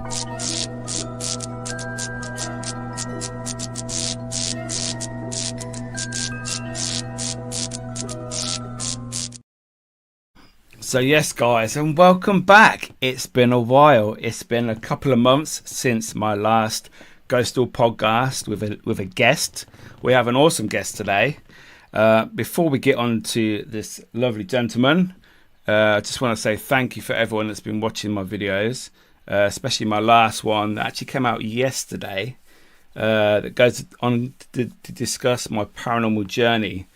So yes, guys, and welcome back. It's been a while. It's been a couple of months since my last Ghostoul podcast with a guest. We have an awesome guest today. Before we get on to this lovely gentleman, I just want to say thank you for everyone that's been watching my videos, especially my last one that actually came out yesterday. That goes on to discuss my paranormal journey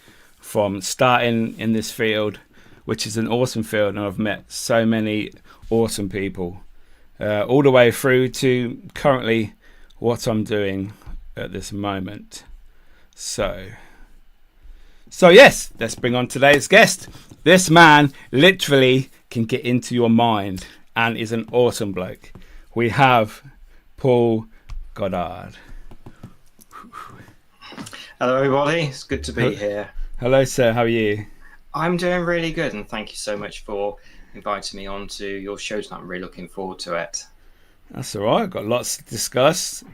from starting in this field, which is an awesome field, and I've met so many awesome people, all the way through to currently what I'm doing at this moment. So yes, let's bring on today's guest. This man literally can get into your mind and is an awesome bloke. We have Paul Goddard. Hello everybody, it's good to be here. Hello sir, how are you? I'm doing really good, and thank you so much for inviting me on to your show tonight. I'm really looking forward to it. That's all right, I've got lots to discuss.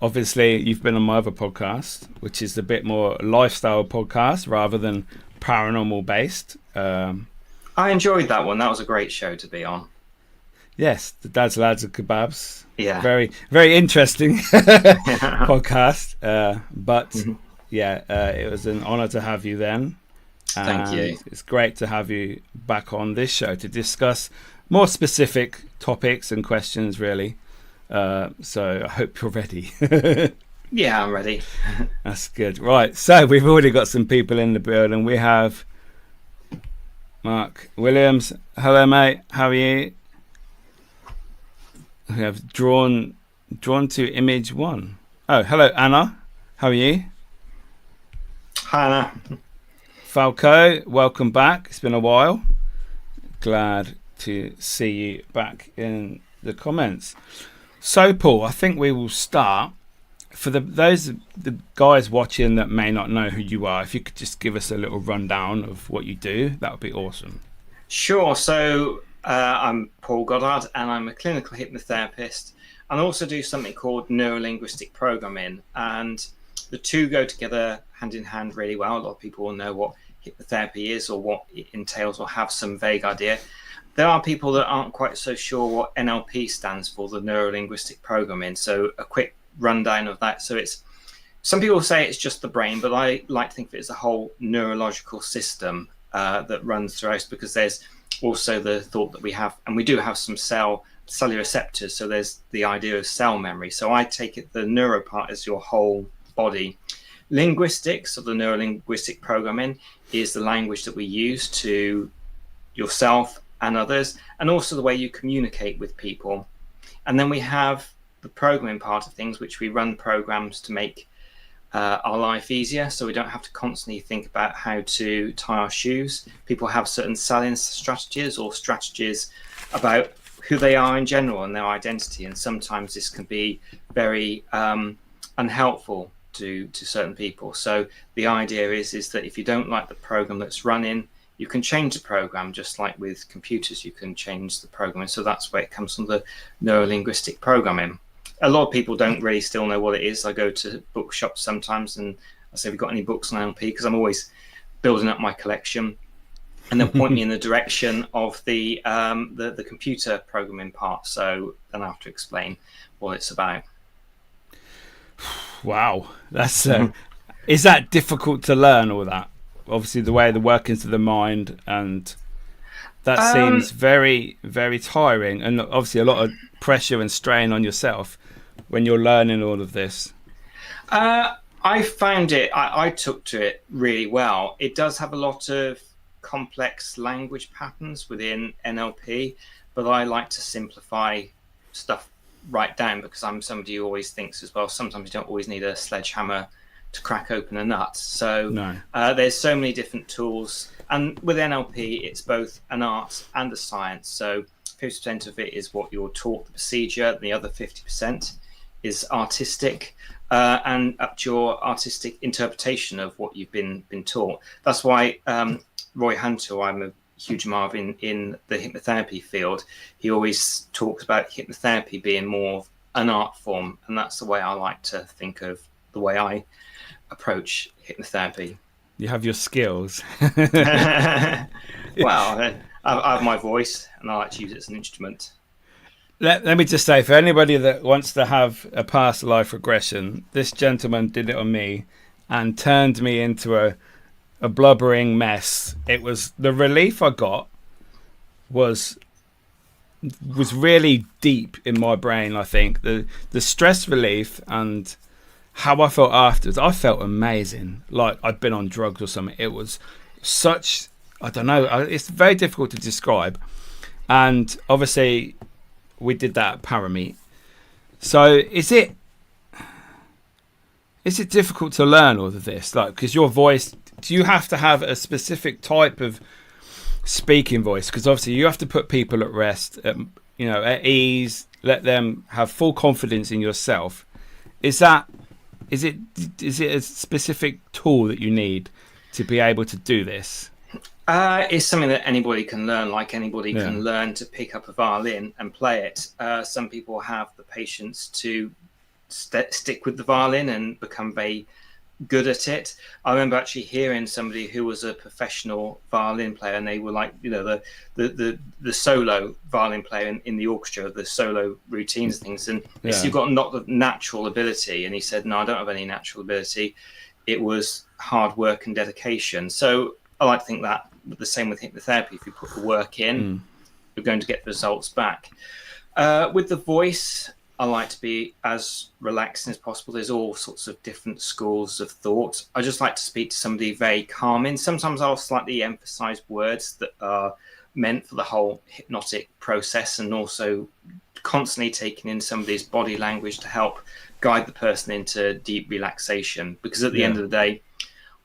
Obviously, you've been on my other podcast, which is a bit more lifestyle podcast rather than paranormal based. I enjoyed that one. That was a great show to be on. Yes, the Dad's Lads and Kebabs. Yeah. Very, very interesting podcast. But it was an honour to have you then. Thank you. It's great to have you back on this show to discuss more specific topics and questions, really. So I hope you're ready. Yeah, I'm ready. That's good. Right, so we've already got some people in the building. We have Mark Williams. Hello, mate. How are you? We have drawn to image one. Oh, hello, Anna. How are you? Hi, Anna. Falco, welcome back. It's been a while. Glad to see you back in the comments. So, Paul, I think we will start. For the guys watching that may not know who you are, if you could just give us a little rundown of what you do, that would be awesome. Sure. So I'm Paul Goddard, and I'm a clinical hypnotherapist, and I also do something called neurolinguistic programming, and the two go together hand in hand really well. A lot of people will know what hypnotherapy is or what it entails or have some vague idea. There are people that aren't quite so sure what NLP stands for, the neuro-linguistic programming. So a quick rundown of that. So it's, some people say it's just the brain, but I like to think of it as a whole neurological system that runs through us, because there's also the thought that we have, and we do have some cellular receptors. So there's the idea of cell memory. So I take it the neuro part as your whole body. Linguistics, or the neuro-linguistic programming, is the language that we use to yourself and others, and also the way you communicate with people. And then we have the programming part of things, which we run programs to make our life easier, so we don't have to constantly think about how to tie our shoes. People have certain selling strategies or strategies about who they are in general and their identity, and sometimes this can be very unhelpful to certain people. So the idea is that if you don't like the program that's running, you can change the program, just like with computers, you can change the programming. So that's where it comes from, the neuro-linguistic programming. A lot of people don't really still know what it is. I go to bookshops sometimes and I say, have you got any books on NLP? Because I'm always building up my collection, and they'll point me in the direction of the computer programming part. So then I have to explain what it's about. Wow, that's is that difficult to learn, all that? Obviously, the way the workings of the mind, and that seems very, very tiring, and obviously a lot of pressure and strain on yourself when you're learning all of this. I found it, I took to it really well. It does have a lot of complex language patterns within NLP, but I like to simplify stuff right down, because I'm somebody who always thinks as well, sometimes you don't always need a sledgehammer to crack open a nut. So there's so many different tools, and with NLP it's both an art and a science. So 50% of it is what you're taught, the procedure, and the other 50% is artistic, and up to your artistic interpretation of what you've been taught. That's why Roy Hunter, I'm a huge amount in the hypnotherapy field, he always talks about hypnotherapy being more of an art form, and that's the way I like to think of the way I approach hypnotherapy. You have your skills. Well, I have my voice, and I like to use it as an instrument. Let me just say, for anybody that wants to have a past life regression, this gentleman did it on me and turned me into a blubbering mess. It was the relief I got was really deep in my brain. I think the stress relief and how I felt afterwards, I felt amazing, like I'd been on drugs or something. It was such, I don't know, it's very difficult to describe. And obviously we did that at Parameet. So is it difficult to learn all of this? Like, because your voice, do you have to have a specific type of speaking voice? Because obviously you have to put people at rest, at ease, let them have full confidence in yourself. Is it a specific tool that you need to be able to do this? It's something that anybody can learn, like anybody can learn to pick up a violin and play it. Some people have the patience to stick with the violin and become very good at it. I remember actually hearing somebody who was a professional violin player, and they were like, the solo violin player in the orchestra, the solo routines and things. And you've got not the natural ability. And he said, no, I don't have any natural ability. It was hard work and dedication. So I like to think that the same with hypnotherapy. If you put the work in, you're going to get the results back. With the voice, I like to be as relaxing as possible. There's all sorts of different schools of thought. I just like to speak to somebody very calming. Sometimes I'll slightly emphasize words that are meant for the whole hypnotic process, and also constantly taking in somebody's body language to help guide the person into deep relaxation. Because at the end of the day,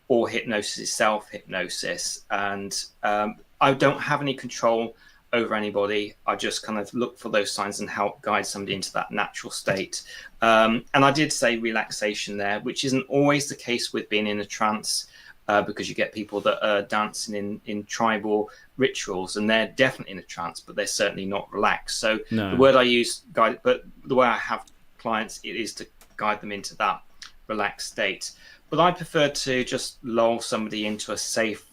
all hypnosis is self-hypnosis, and I don't have any control over anybody. I just kind of look for those signs and help guide somebody into that natural state. And I did say relaxation there, which isn't always the case with being in a trance, because you get people that are dancing in tribal rituals, and they're definitely in a trance, but they're certainly not relaxed. So the word I use, guide, but the way I have clients, it is to guide them into that relaxed state. But I prefer to just lull somebody into a safe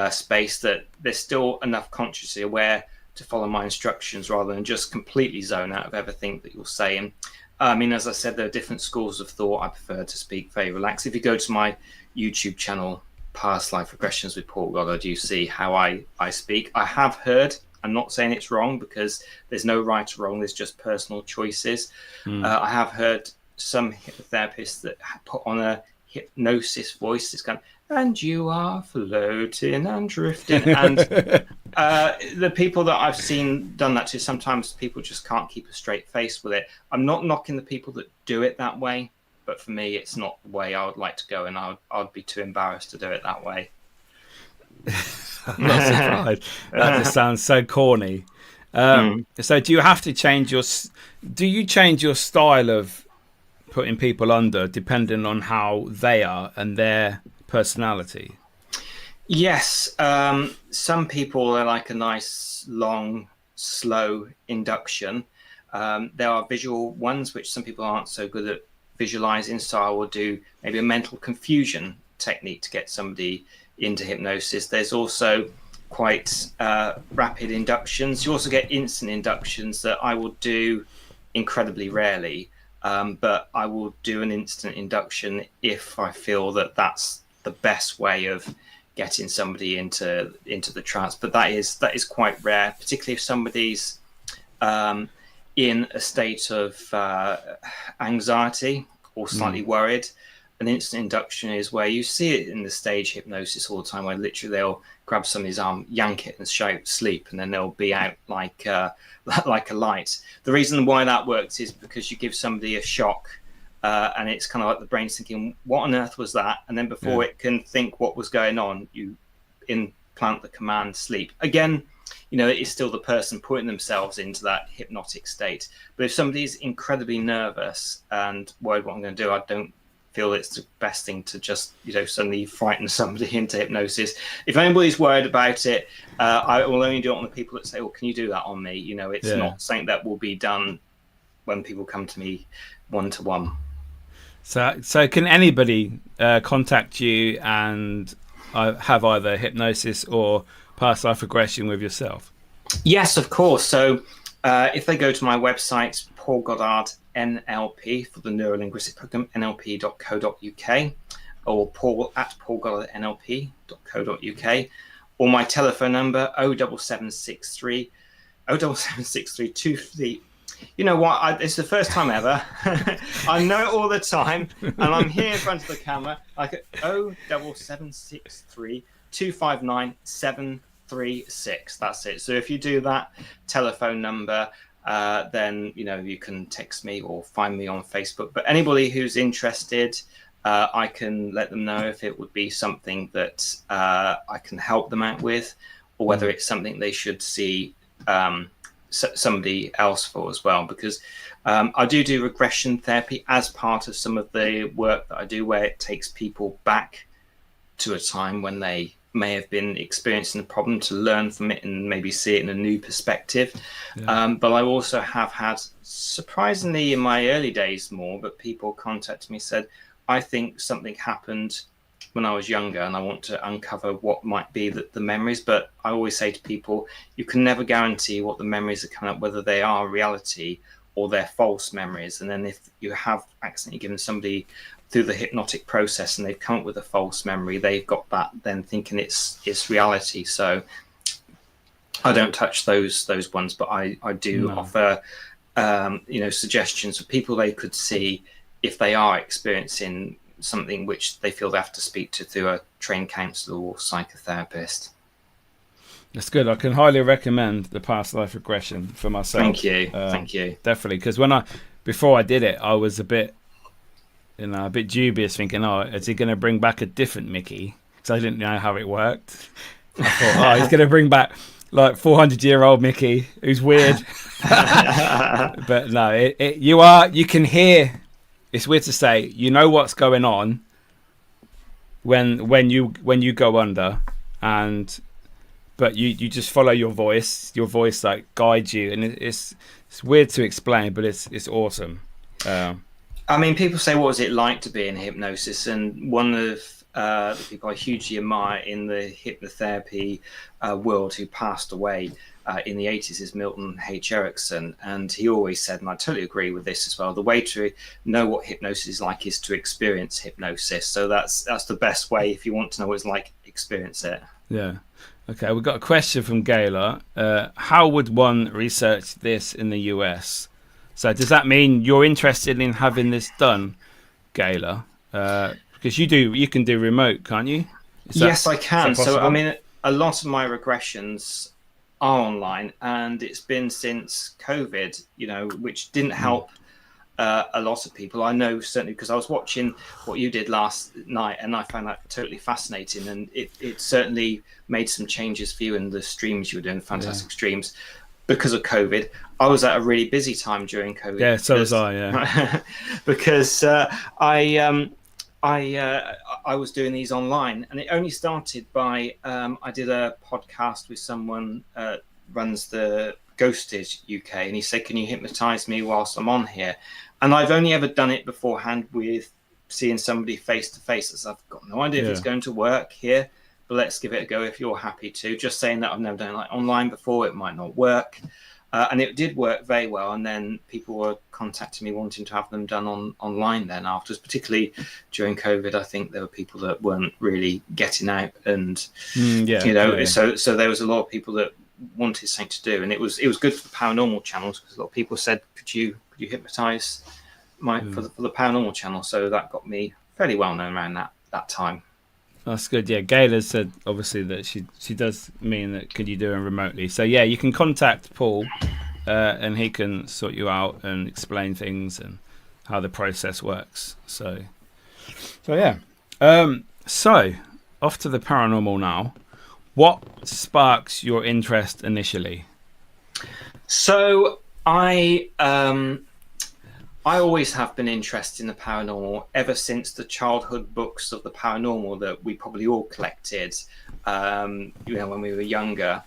space that there's still enough consciously aware to follow my instructions, rather than just completely zone out of everything that you're saying. I mean, as I said, there are different schools of thought. I prefer to speak very relaxed. If you go to my YouTube channel, Past Life Regressions with Paul Goddard, you see how I speak. I have heard, I'm not saying it's wrong, because there's no right or wrong, there's just personal choices. I have heard some hypnotherapists that put on a hypnosis voice. It's kind of, and you are floating and drifting. And the people that I've seen done that to, sometimes people just can't keep a straight face with it. I'm not knocking the people that do it that way, but for me, it's not the way I would like to go, and I'd be too embarrassed to do it that way. I'm not surprised. That just sounds so corny. So do you have to change your style of putting people under depending on how they are and their personality? Yes. Some people are like a nice, long, slow induction. There are visual ones, which some people aren't so good at visualizing. So I will do maybe a mental confusion technique to get somebody into hypnosis. There's also quite rapid inductions. You also get instant inductions that I will do incredibly rarely. But I will do an instant induction if I feel that that's the best way of getting somebody into the trance. But that is quite rare, particularly if somebody's in a state of anxiety or slightly worried. An instant induction is where you see it in the stage hypnosis all the time, where literally they'll grab somebody's arm, yank it, and shout sleep, and then they'll be out like a light. The reason why that works is because you give somebody a shock, and it's kind of like the brain's thinking, what on earth was that? And then before it can think what was going on, you implant the command sleep. Again, it is still the person putting themselves into that hypnotic state. But if somebody's incredibly nervous and worried what I'm going to do, I don't feel it's the best thing to just, suddenly frighten somebody into hypnosis. If anybody's worried about it, I will only do it on the people that say, "Oh, can you do that on me?" It's not something that will be done when people come to me one-to-one. So can anybody contact you and have either hypnosis or past life regression with yourself? Yes, of course. So if they go to my website, Paul Goddard NLP for the neurolinguistic program, nlp.co.uk, or paul@paulgoddardnlp.co.uk, or my telephone number 07763 07763 You know what? It's the first time ever. I know it all the time, and I'm here in front of the camera. Like 07763 259 736. That's it. So if you do that telephone number, then you can text me or find me on Facebook. But anybody who's interested, I can let them know if it would be something that I can help them out with, or whether it's something they should see somebody else for as well, because I do regression therapy as part of some of the work that I do, where it takes people back to a time when they may have been experiencing the problem to learn from it and maybe see it in a new perspective. But I also have had, surprisingly in my early days more, but people contacted me, said, I think something happened when I was younger and I want to uncover what might be the memories. But I always say to people, you can never guarantee what the memories are coming up, whether they are reality or they're false memories. And then if you have accidentally given somebody through the hypnotic process and they've come up with a false memory, they've got that then thinking it's reality. So I don't touch those ones, but I do offer suggestions for people they could see if they are experiencing something which they feel they have to speak to through a trained counsellor or psychotherapist. That's good. I can highly recommend the past life regression for myself. Thank you. Definitely, because before I did it, I was a bit dubious, thinking, is he going to bring back a different Mickey? Because I didn't know how it worked. I thought, he's going to bring back like 400-year-old Mickey, who's weird. But no, you can hear. It's weird to say, you know what's going on when you go under, but you just follow your voice. Your voice like guides you, and it's weird to explain, but it's awesome. I mean, people say, what was it like to be in hypnosis? And one of the people I hugely admire in the hypnotherapy world who passed away in the 80s is Milton H. Erickson. And he always said, and I totally agree with this as well, the way to know what hypnosis is like is to experience hypnosis. So that's the best way. If you want to know what it's like, experience it. Yeah. Okay, we've got a question from Gayla. How would one research this in the US? So does that mean you're interested in having this done, Gayla? Because you can do remote, can't you? Yes, I can. So, I mean, a lot of my regressions are online, and it's been since COVID, which didn't help a lot of people. I know certainly because I was watching what you did last night, and I found that totally fascinating, and it certainly made some changes for you in the streams you were doing, fantastic streams. Because of COVID, I was at a really busy time during COVID. Yeah, so was I. Yeah, because I was doing these online, and it only started by I did a podcast with someone runs the Ghostoul UK, and he said, "Can you hypnotize me whilst I'm on here?" And I've only ever done it beforehand with seeing somebody face to face. So I've got no idea if it's going to work here. But let's give it a go if you're happy to. Just saying that I've never done it like online before, it might not work. And it did work very well. And then people were contacting me wanting to have them done online then afterwards, particularly during COVID. I think there were people that weren't really getting out. And, so there was a lot of people that wanted something to do. And it was good for the paranormal channels, because a lot of people said, could you hypnotize for the paranormal channel? So that got me fairly well known around that time. That's good. Yeah, Gayla said obviously that she does mean that could you do it remotely. So yeah, you can contact Paul, and he can sort you out and explain things and how the process works. So yeah. So off to the paranormal now. What sparks your interest initially? So I I always have been interested in the paranormal ever since the childhood books of the paranormal that we probably all collected, when we were younger.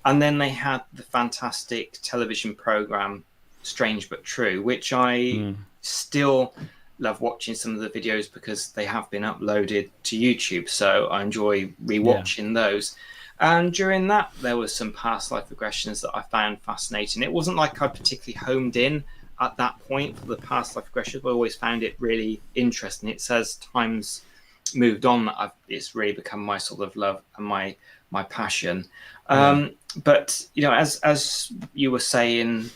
And then they had the fantastic television program, Strange But True, which I still love watching some of the videos because they have been uploaded to YouTube. So I enjoy rewatching those. And during that, there was some past life regressions that I found fascinating. It wasn't like I particularly homed in at that point for the past life regressions, but I always found it really interesting. It's as time's moved on that it's really become my sort of love and my passion. But as you were saying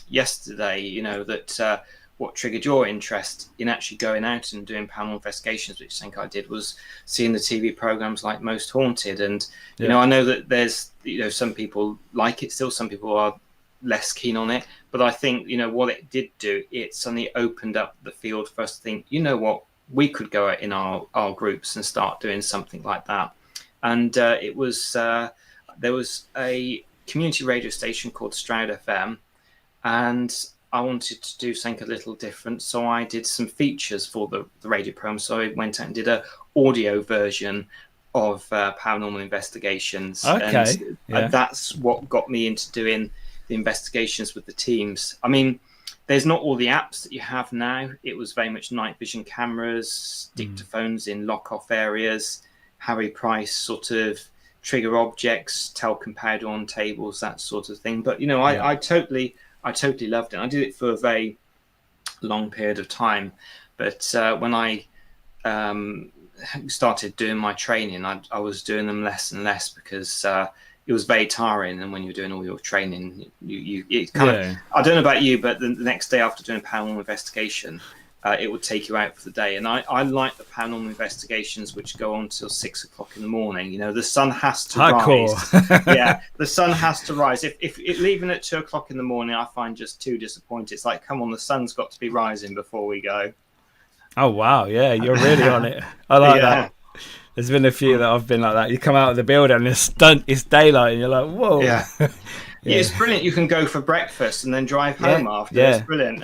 yesterday, that what triggered your interest in actually going out and doing paranormal investigations, which I think I did, was seeing the TV programs like Most Haunted. And I know that there's some people like it still, some people are less keen on it, but I think what it did do, it suddenly opened up the field for us to think, what, we could go out in our groups and start doing something like that. And there was a community radio station called Stroud FM, and I wanted to do something a little different, so I did some features for the radio program. So I went out and did a audio version of paranormal investigations. Okay, and that's what got me into doing the investigations with the teams. I mean, there's not all the apps that you have now. It was very much night vision cameras, dictaphones in lock-off areas, Harry Price sort of trigger objects, telcom powder on tables, that sort of thing. But I totally loved it. I did it for a very long period of time. But when I started doing my training, I was doing them less and less because it was very tiring. And when you're doing all your training, it kind of, I don't know about you, but the next day after doing a paranormal investigation, it would take you out for the day. And I like the paranormal investigations which go on till 6 o'clock in the morning. The sun has to rise. Yeah, the sun has to rise. If leaving at 2 o'clock in the morning, I find just too disappointed. It's like, come on, the sun's got to be rising before we go. Oh wow, yeah, you're really on it. I like that. There's been a few that I've been like that. You come out of the building and it's daylight and you're like, whoa. Yeah. It's brilliant. You can go for breakfast and then drive home after. Yeah. It's brilliant.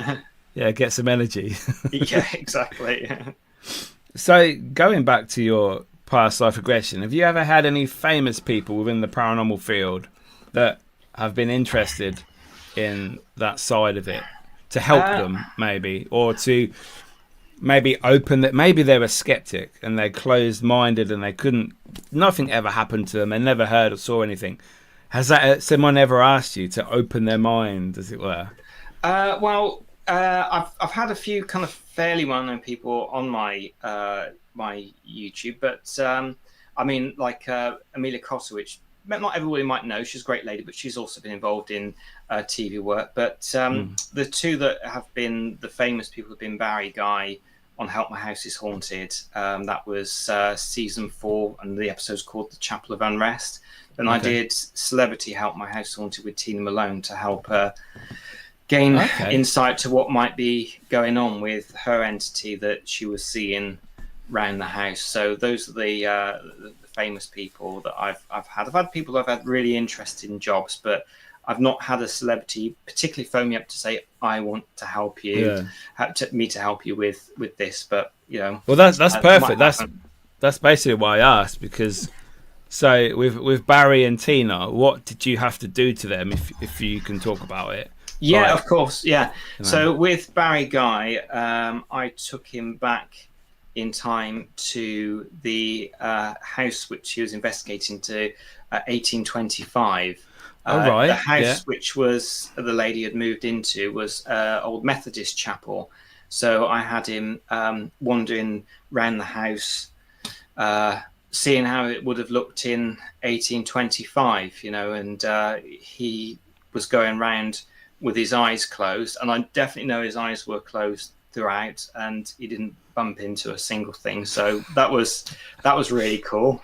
Yeah, get some energy. Yeah, exactly. So going back to your past life regression, have you ever had any famous people within the paranormal field that have been interested in that side of it to help them maybe, or to maybe open that? Maybe they were skeptic and they're closed-minded and nothing ever happened to them. They never heard or saw anything. Has someone ever asked you to open their mind, as it were? I've had a few kind of fairly well-known people on my YouTube, but I mean, like Amelia Cotter, which not everybody might know. She's a great lady, but she's also been involved in TV work. But the two that have been the famous people have been Barry Guy on Help My House is Haunted. That was season 4, and the episode's called The Chapel of Unrest. And I did Celebrity Help My House Haunted with Tina Malone to help her gain insight to what might be going on with her entity that she was seeing around the house. So those are the famous people that I've had. I've had people that have had really interesting jobs, but I've not had a celebrity particularly phone me up to say, I want to help you, me to help you with this. But well, that's perfect. That's basically why I asked, because so with Barry and Tina, what did you have to do to them, if you can talk about it? Yeah, of course. Yeah. So with Barry Guy, I took him back in time to the house which he was investigating to 1825. The house which was the lady had moved into was old Methodist chapel. So I had him wandering around the house, seeing how it would have looked in 1825, and he was going around with his eyes closed, and I definitely know his eyes were closed throughout, and he didn't bump into a single thing. So that was really cool.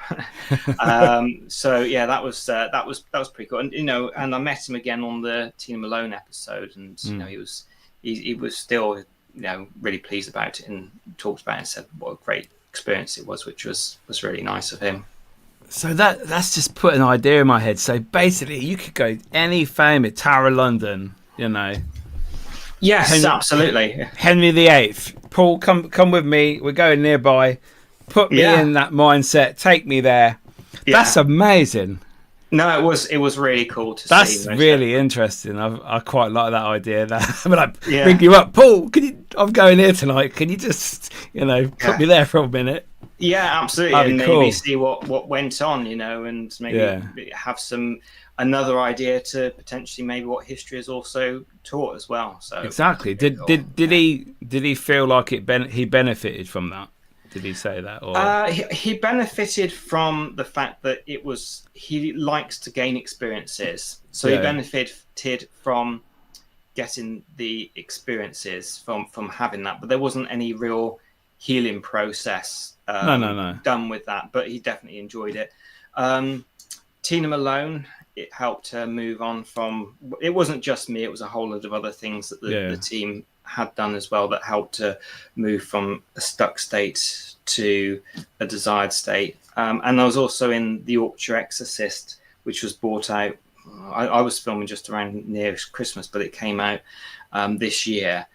So yeah, that was pretty cool. And and I met him again on the Tina Malone episode, and he was still really pleased about it and talked about it and said what a great experience it was, which was really nice of him. So that's just put an idea in my head. So basically, you could go any famous Tower of London, Yes, absolutely. Henry VIII. Paul, come with me. We're going nearby. Put me in that mindset. Take me there. Yeah. That's amazing. No, it was really cool to see. That's really interesting. I quite like that idea. That when I Yeah. ring you up, Paul, I'm going here tonight. Can you just put me there for a minute? Yeah, absolutely. That'd And be maybe cool. see what went on, and maybe have another idea to potentially maybe what history is also taught as well. So exactly. Did he feel like he benefited from that? Did he say that? Or he benefited from the fact that he likes to gain experiences. So he benefited from getting the experiences from having that, but there wasn't any real healing process done with that. But he definitely enjoyed it. Tina Malone, it helped her move on from. It wasn't just me; it was a whole lot of other things that the team had done as well that helped to move from a stuck state to a desired state. And I was also in The Yorkshire Exorcist, which was brought out. I was filming just around near Christmas, but it came out this year.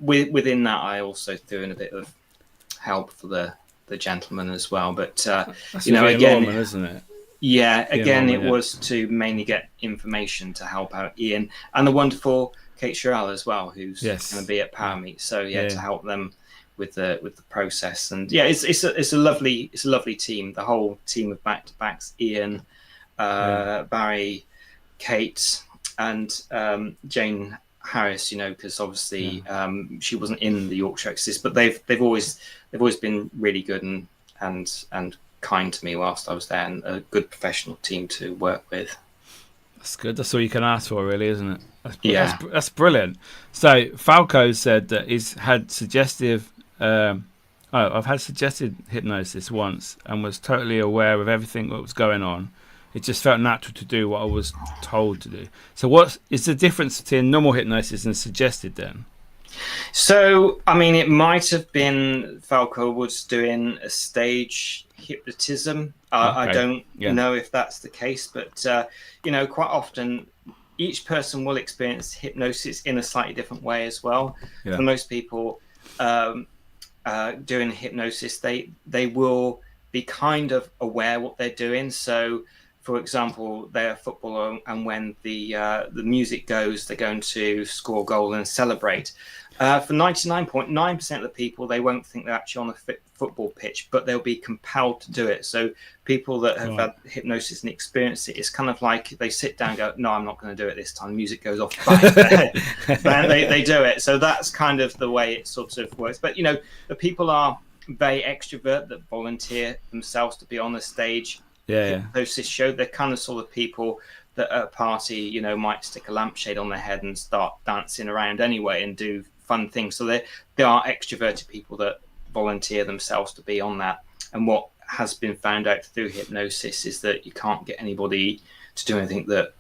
Within that, I also threw in a bit of help for the gentleman as well. But that's again, Lorman, isn't it? Yeah, again, it was to mainly get information to help out Ian and the wonderful Kate Sherrill as well, who's going to be at Power Meet. So to help them with the process. And it's a lovely team. The whole team of back to backs: Ian, Barry, Kate, and Jane Harris. Because obviously she wasn't in the Yorkshire Exorcist, but they've always been really good and kind to me whilst I was there, and a good professional team to work with. That's good. That's all you can ask for, really, isn't it? That's brilliant. So Falco said that he's had suggestive. I've had suggested hypnosis once and was totally aware of everything that was going on. It just felt natural to do what I was told to do. So what is the difference between normal hypnosis and suggested then? So, I mean, it might have been Falco was doing a stage hypnotism. I don't know if that's the case, but, quite often each person will experience hypnosis in a slightly different way as well. Yeah. For most people doing hypnosis, they will be kind of aware what they're doing. So, for example, they're a footballer, and when the music goes, they're going to score a goal and celebrate. For 99.9% of the people, they won't think they're actually on a football pitch, but they'll be compelled to do it. So people that have had hypnosis and experienced it, it's kind of like they sit down and go, no, I'm not going to do it this time. Music goes off. And they do it. So that's kind of the way it sort of works. But, the people are very extrovert that volunteer themselves to be on the stage. Hypnosis show. They're kind of sort of people that at a party, might stick a lampshade on their head and start dancing around anyway and do fun things. So they are extroverted people that volunteer themselves to be on that. And what has been found out through hypnosis is that you can't get anybody to do anything that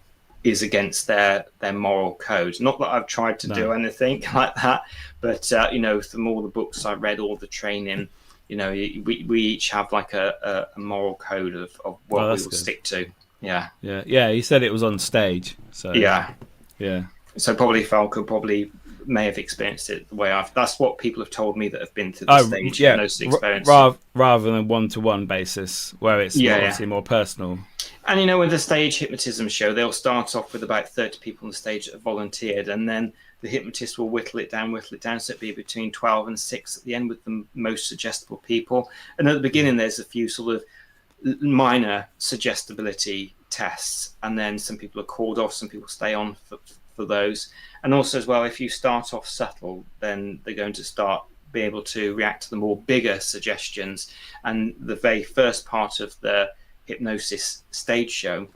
is against their moral code. Not that I've tried to do anything like that, but from all the books I read, all the training, we each have like a moral code of what we will stick to. Yeah. He said it was on stage. So yeah. So probably Falco may have experienced it the way that's what people have told me that have been to the stage hypnosis experience. Rather than one-to-one basis, where it's obviously more personal. And with the stage hypnotism show, they'll start off with about 30 people on the stage that have volunteered, and then the hypnotist will whittle it down, so it'll be between 12 and 6 at the end with the most suggestible people. And at the beginning, there's a few sort of minor suggestibility tests, and then some people are called off, some people stay on for those. And also as well, if you start off subtle, then they're going to be able to react to the more bigger suggestions. And the very first part of the hypnosis stage show,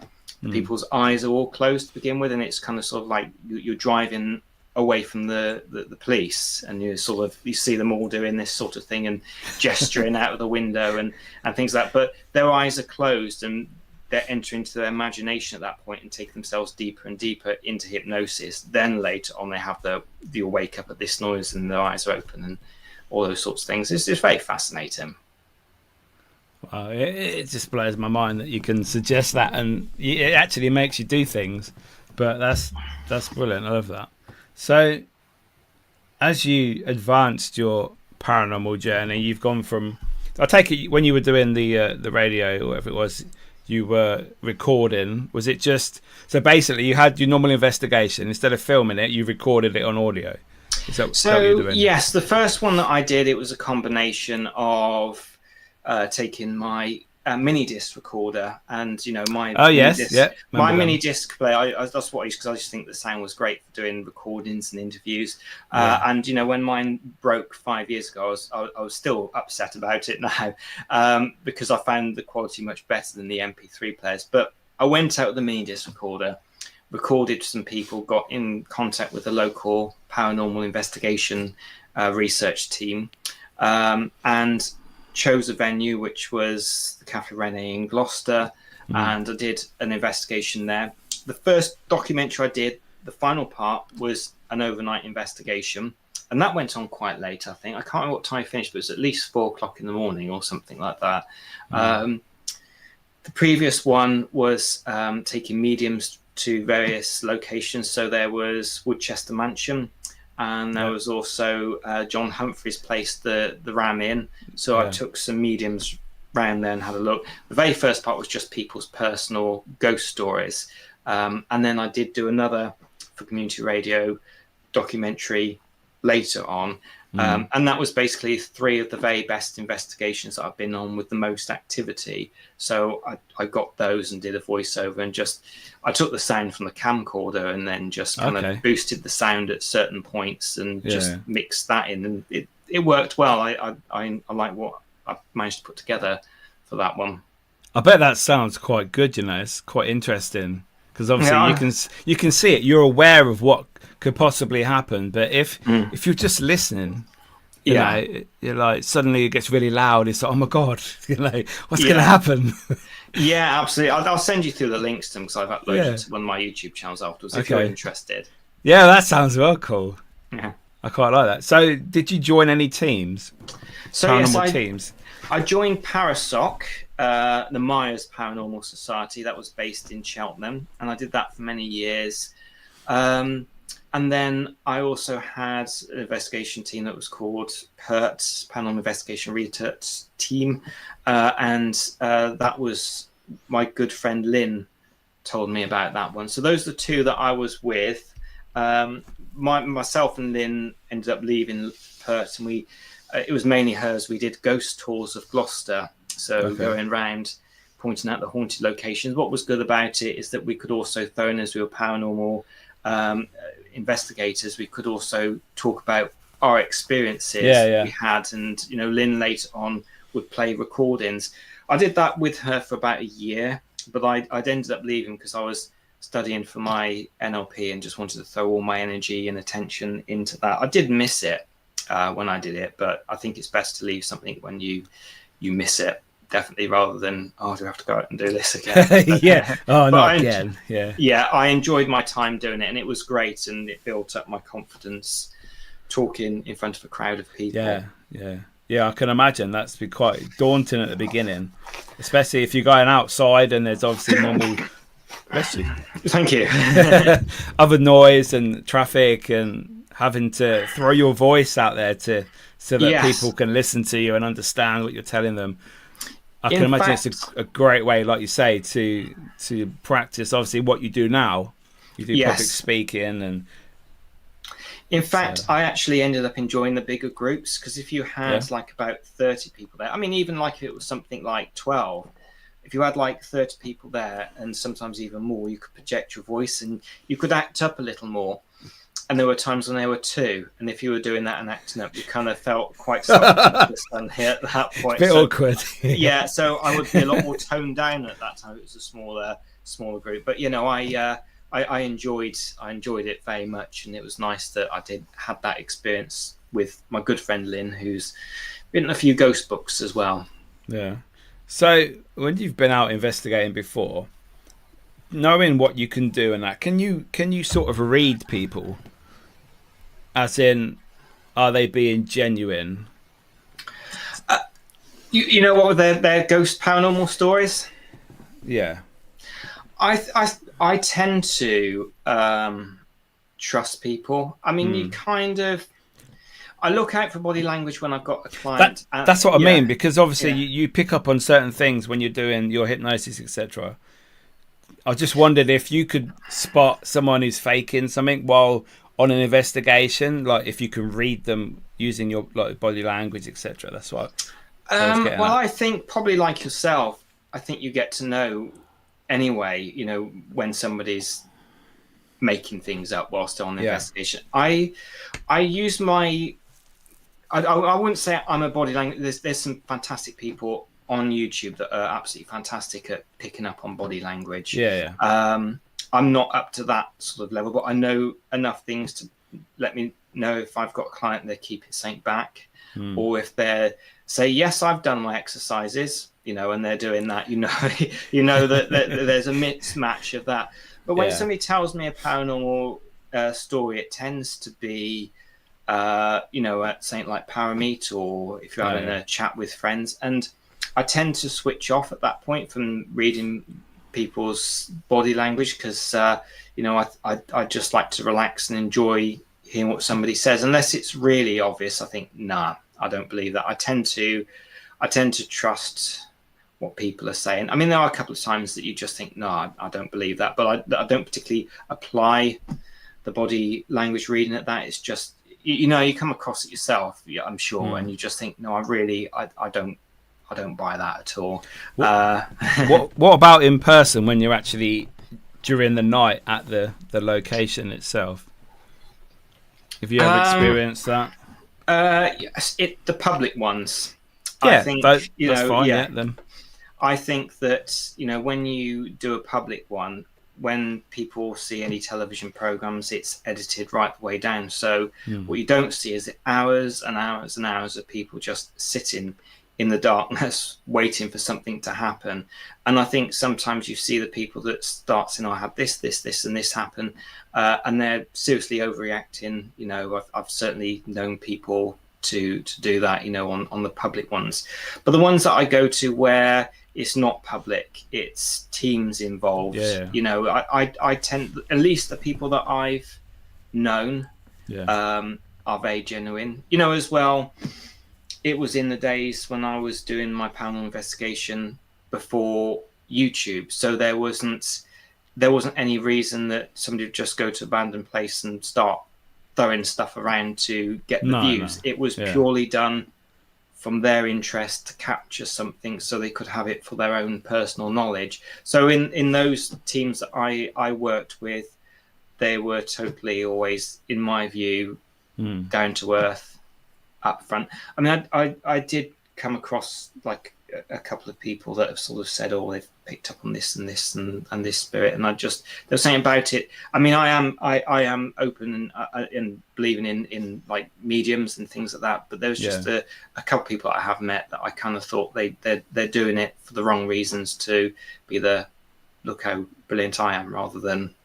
the people's eyes are all closed to begin with, and it's kind of sort of like you're driving away from the police, and you see them all doing this sort of thing and gesturing out of the window and things like that. But their eyes are closed, and they're entering into their imagination at that point and take themselves deeper and deeper into hypnosis. Then later on, they have you'll wake up at this noise and their eyes are open and all those sorts of things. It's very fascinating. It just blows my mind that you can suggest that, and it actually makes you do things. But that's brilliant. I love that. So as you advanced your paranormal journey, you've gone from. I take it when you were doing the radio or whatever it was, you were recording. Was it just so basically you had your normal investigation instead of filming it, you recorded it on audio? Is that what you're doing? Yes, the first one that I did, it was a combination of taking my mini disc recorder and my mini disc player. That's what I used because I just think the sound was great for doing recordings and interviews. And when mine broke 5 years ago, I was still upset about it now because I found the quality much better than the MP3 players. But I went out with the mini disc recorder, recorded some people, got in contact with the local paranormal investigation research team, and chose a venue which was the Cafe Rene in Gloucester, and I did an investigation there. The first documentary I did, the final part, was an overnight investigation, and that went on quite late, I think. I can't remember what time I finished, but it was at least 4 o'clock in the morning or something like that. The previous one was taking mediums to various locations. So there was Woodchester Mansion, and there was also John Humphrey's place, the Ram Inn. So I took some mediums round there and had a look. The very first part was just people's personal ghost stories. And then I did do another for community radio documentary later on. And that was basically 3 of the very best investigations that I've been on with the most activity. So I got those and did a voiceover, and I took the sound from the camcorder and then just kind of boosted the sound at certain points and just mixed that in, and it worked well. I like what I managed to put together for that one. I bet that sounds quite good. It's quite interesting because obviously you can see it. You're aware of what could possibly happen, but if you're just listening, you know, you're like suddenly it gets really loud. It's like, oh my god, what's going to happen? Yeah, absolutely. I'll send you through the links to them because I've uploaded it to one of my YouTube channels afterwards if you're interested. Yeah, that sounds well cool. Yeah, I quite like that. So, did you join any teams? Paranormal teams? I joined Parasoc, the Myers Paranormal Society. That was based in Cheltenham, and I did that for many years. And then I also had an investigation team that was called PERT, Paranormal Investigation Research Team. And that was my good friend Lynn told me about that one. So those are the 2 that I was with. Myself and Lynn ended up leaving PERT, and it was mainly hers. We did ghost tours of Gloucester. So going around pointing out the haunted locations. What was good about it is that we could also throw in, as we were paranormal investigators, we could also talk about our experiences we had, and Lynn later on would play recordings. I did that with her for about a year, but I'd ended up leaving because I was studying for my NLP and just wanted to throw all my energy and attention into that. I did miss it when I did it, but I think it's best to leave something when you miss it, definitely, rather than do I have to go out and do this again? Again. I enjoyed my time doing it, and it was great, and it built up my confidence talking in front of a crowd of people. I can imagine that's be quite daunting at the beginning, especially if you're going outside and there's obviously normal Thank you. other noise and traffic, and having to throw your voice out there so that people can listen to you and understand what you're telling them. I can imagine it's a great way, like you say, to practice obviously what you do now. You do public speaking, and in fact, I actually ended up enjoying the bigger groups, because if you had like about 30 people there, I mean, even like if it was something like 12, if you had like 30 people there, and sometimes even more, you could project your voice and you could act up a little more. And there were times when there were 2, and if you were doing that and acting up, you kind of felt quite self-conscious at that point. A bit awkward. So I would be a lot more toned down at that time. It was a smaller group, but I enjoyed it very much, and it was nice that I had that experience with my good friend Lynn, who's written a few ghost books as well. Yeah. So when you've been out investigating before, knowing what you can do and that, can you sort of read people? As in, are they being genuine? You know what, their ghost paranormal stories? Yeah. I tend to trust people. I mean, you kind of, I look out for body language when I've got a client. That's what I mean, because obviously yeah. you pick up on certain things when you're doing your hypnosis, etc. I just wondered if you could spot someone who's faking something while on an investigation, like if you can read them using your like body language, etc. That's what I was getting Well, at. I think probably like yourself, I think you get to know anyway, when somebody's making things up whilst on Yeah, investigation. I use my I wouldn't say I'm a body language. There's some fantastic people on YouTube that are absolutely fantastic at picking up on body language. yeah. I'm not up to that sort of level, but I know enough things to let me know if I've got a client and they're keeping something back, or if they're say, yes, I've done my exercises, and they're doing that, that there's a mismatch of that. But when somebody tells me a paranormal story, it tends to be at something like Parameet, or if you're having a chat with friends. And I tend to switch off at that point from reading people's body language, because I just like to relax and enjoy hearing what somebody says, unless it's really obvious. I think, nah, I don't believe that. I tend to trust what people are saying. I mean, there are a couple of times that you just think, no, I don't believe that, but I don't particularly apply the body language reading at that. It's just, you come across it yourself, I'm sure, and you just think, no, I don't buy that at all. What about in person when you're actually during the night at the location itself? Have you ever experienced that? Yes, the public ones. Yeah, I think that's fine. Yeah, then. I think that when you do a public one, when people see any television programs, it's edited right the way down. So what you don't see is hours and hours and hours of people just sitting in the darkness waiting for something to happen. And I think sometimes you see the people that start saying, I had this and this happen, and they're seriously overreacting. I've certainly known people to do that, on the public ones. But the ones that I go to where it's not public, it's teams involved. I tend, at least the people that I've known, are very genuine. As well, it was in the days when I was doing my paranormal investigation before YouTube, so there wasn't any reason that somebody would just go to an abandoned place and start throwing stuff around to get the views. It was purely done from their interest to capture something so they could have it for their own personal knowledge. So in those teams that I worked with, they were totally always, in my view, down to earth, up front. I mean, I did come across like a couple of people that have sort of said, oh, they've picked up on this and this and this spirit, and there's something about it. I mean, I am open and believing in like mediums and things like that, but there was just a couple of people I have met that I kind of thought they're doing it for the wrong reasons, to be the look how brilliant I am, rather than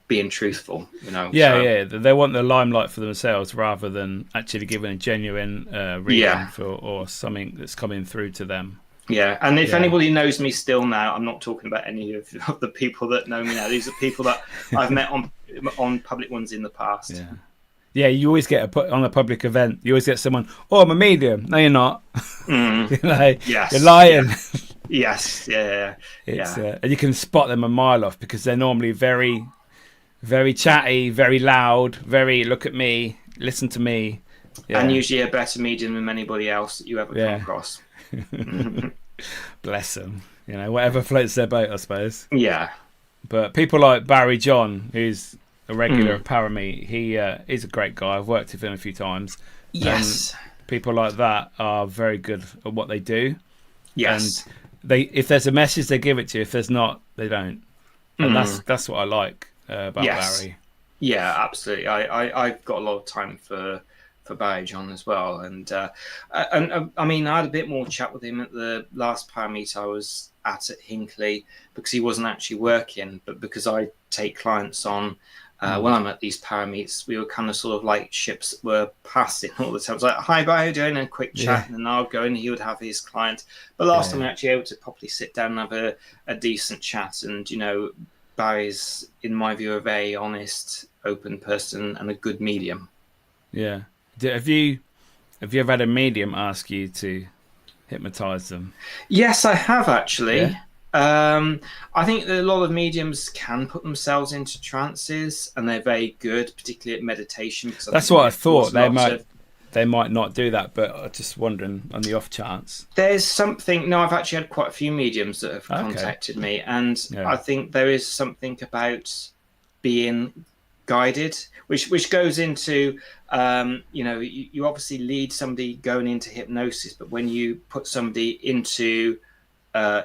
being truthful, They want the limelight for themselves rather than actually giving a genuine reading or something that's coming through to them. And if anybody knows me still now, I'm not talking about any of the people that know me now. These are people that I've met on public ones in the past. You always get on a public event, you always get someone, oh, I'm a medium. No, you're not. Yes, you're lying. Yes, and you can spot them a mile off, because they're normally very, very chatty, very loud, very look at me, listen to me. And usually a better medium than anybody else that you ever come across. Bless them. Whatever floats their boat, I suppose. Yeah. But people like Barry John, who's a regular at Parameet, he's a great guy. I've worked with him a few times. Yes. And people like that are very good at what they do. Yes. And if there's a message, they give it to you. If there's not, they don't. And that's what I like about Barry. Yeah, absolutely. I've got a lot of time for Barry John as well, and I mean, I had a bit more chat with him at the last Parameet I was at Hinckley, because he wasn't actually working, but because I take clients on when I'm at these Parameets, we were kind of sort of like ships that were passing all the time. It was like, hi, Barry, how you doing? And a quick chat, and then I'll go and he would have his client. But last time we were actually able to properly sit down and have a decent chat, and Barry's, in my view, a very honest, open person and a good medium. Yeah. Have you ever had a medium ask you to hypnotize them? Yes, I have Yeah, actually. I think that a lot of mediums can put themselves into trances, and they're very good, particularly at meditation, because I that's think it what I may thought. cause They lots might of. they might not do that, but I'm just wondering on the off chance. There's something. No, I've actually had quite a few mediums that have Okay. contacted me, and Yeah. I think there is something about being guided, which goes into, you obviously lead somebody going into hypnosis, but when you put somebody into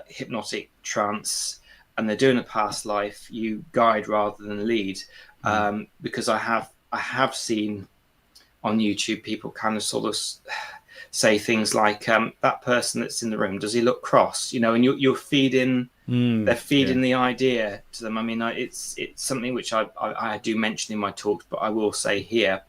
hypnotic trance and they're doing a past life, you guide rather than lead. Because I have seen on YouTube people kind of sort of say things like, that person that's in the room, does he look cross? And you're feeding, they're Yeah. feeding the idea to them. I mean, it's something which I do mention in my talks, but I will say here,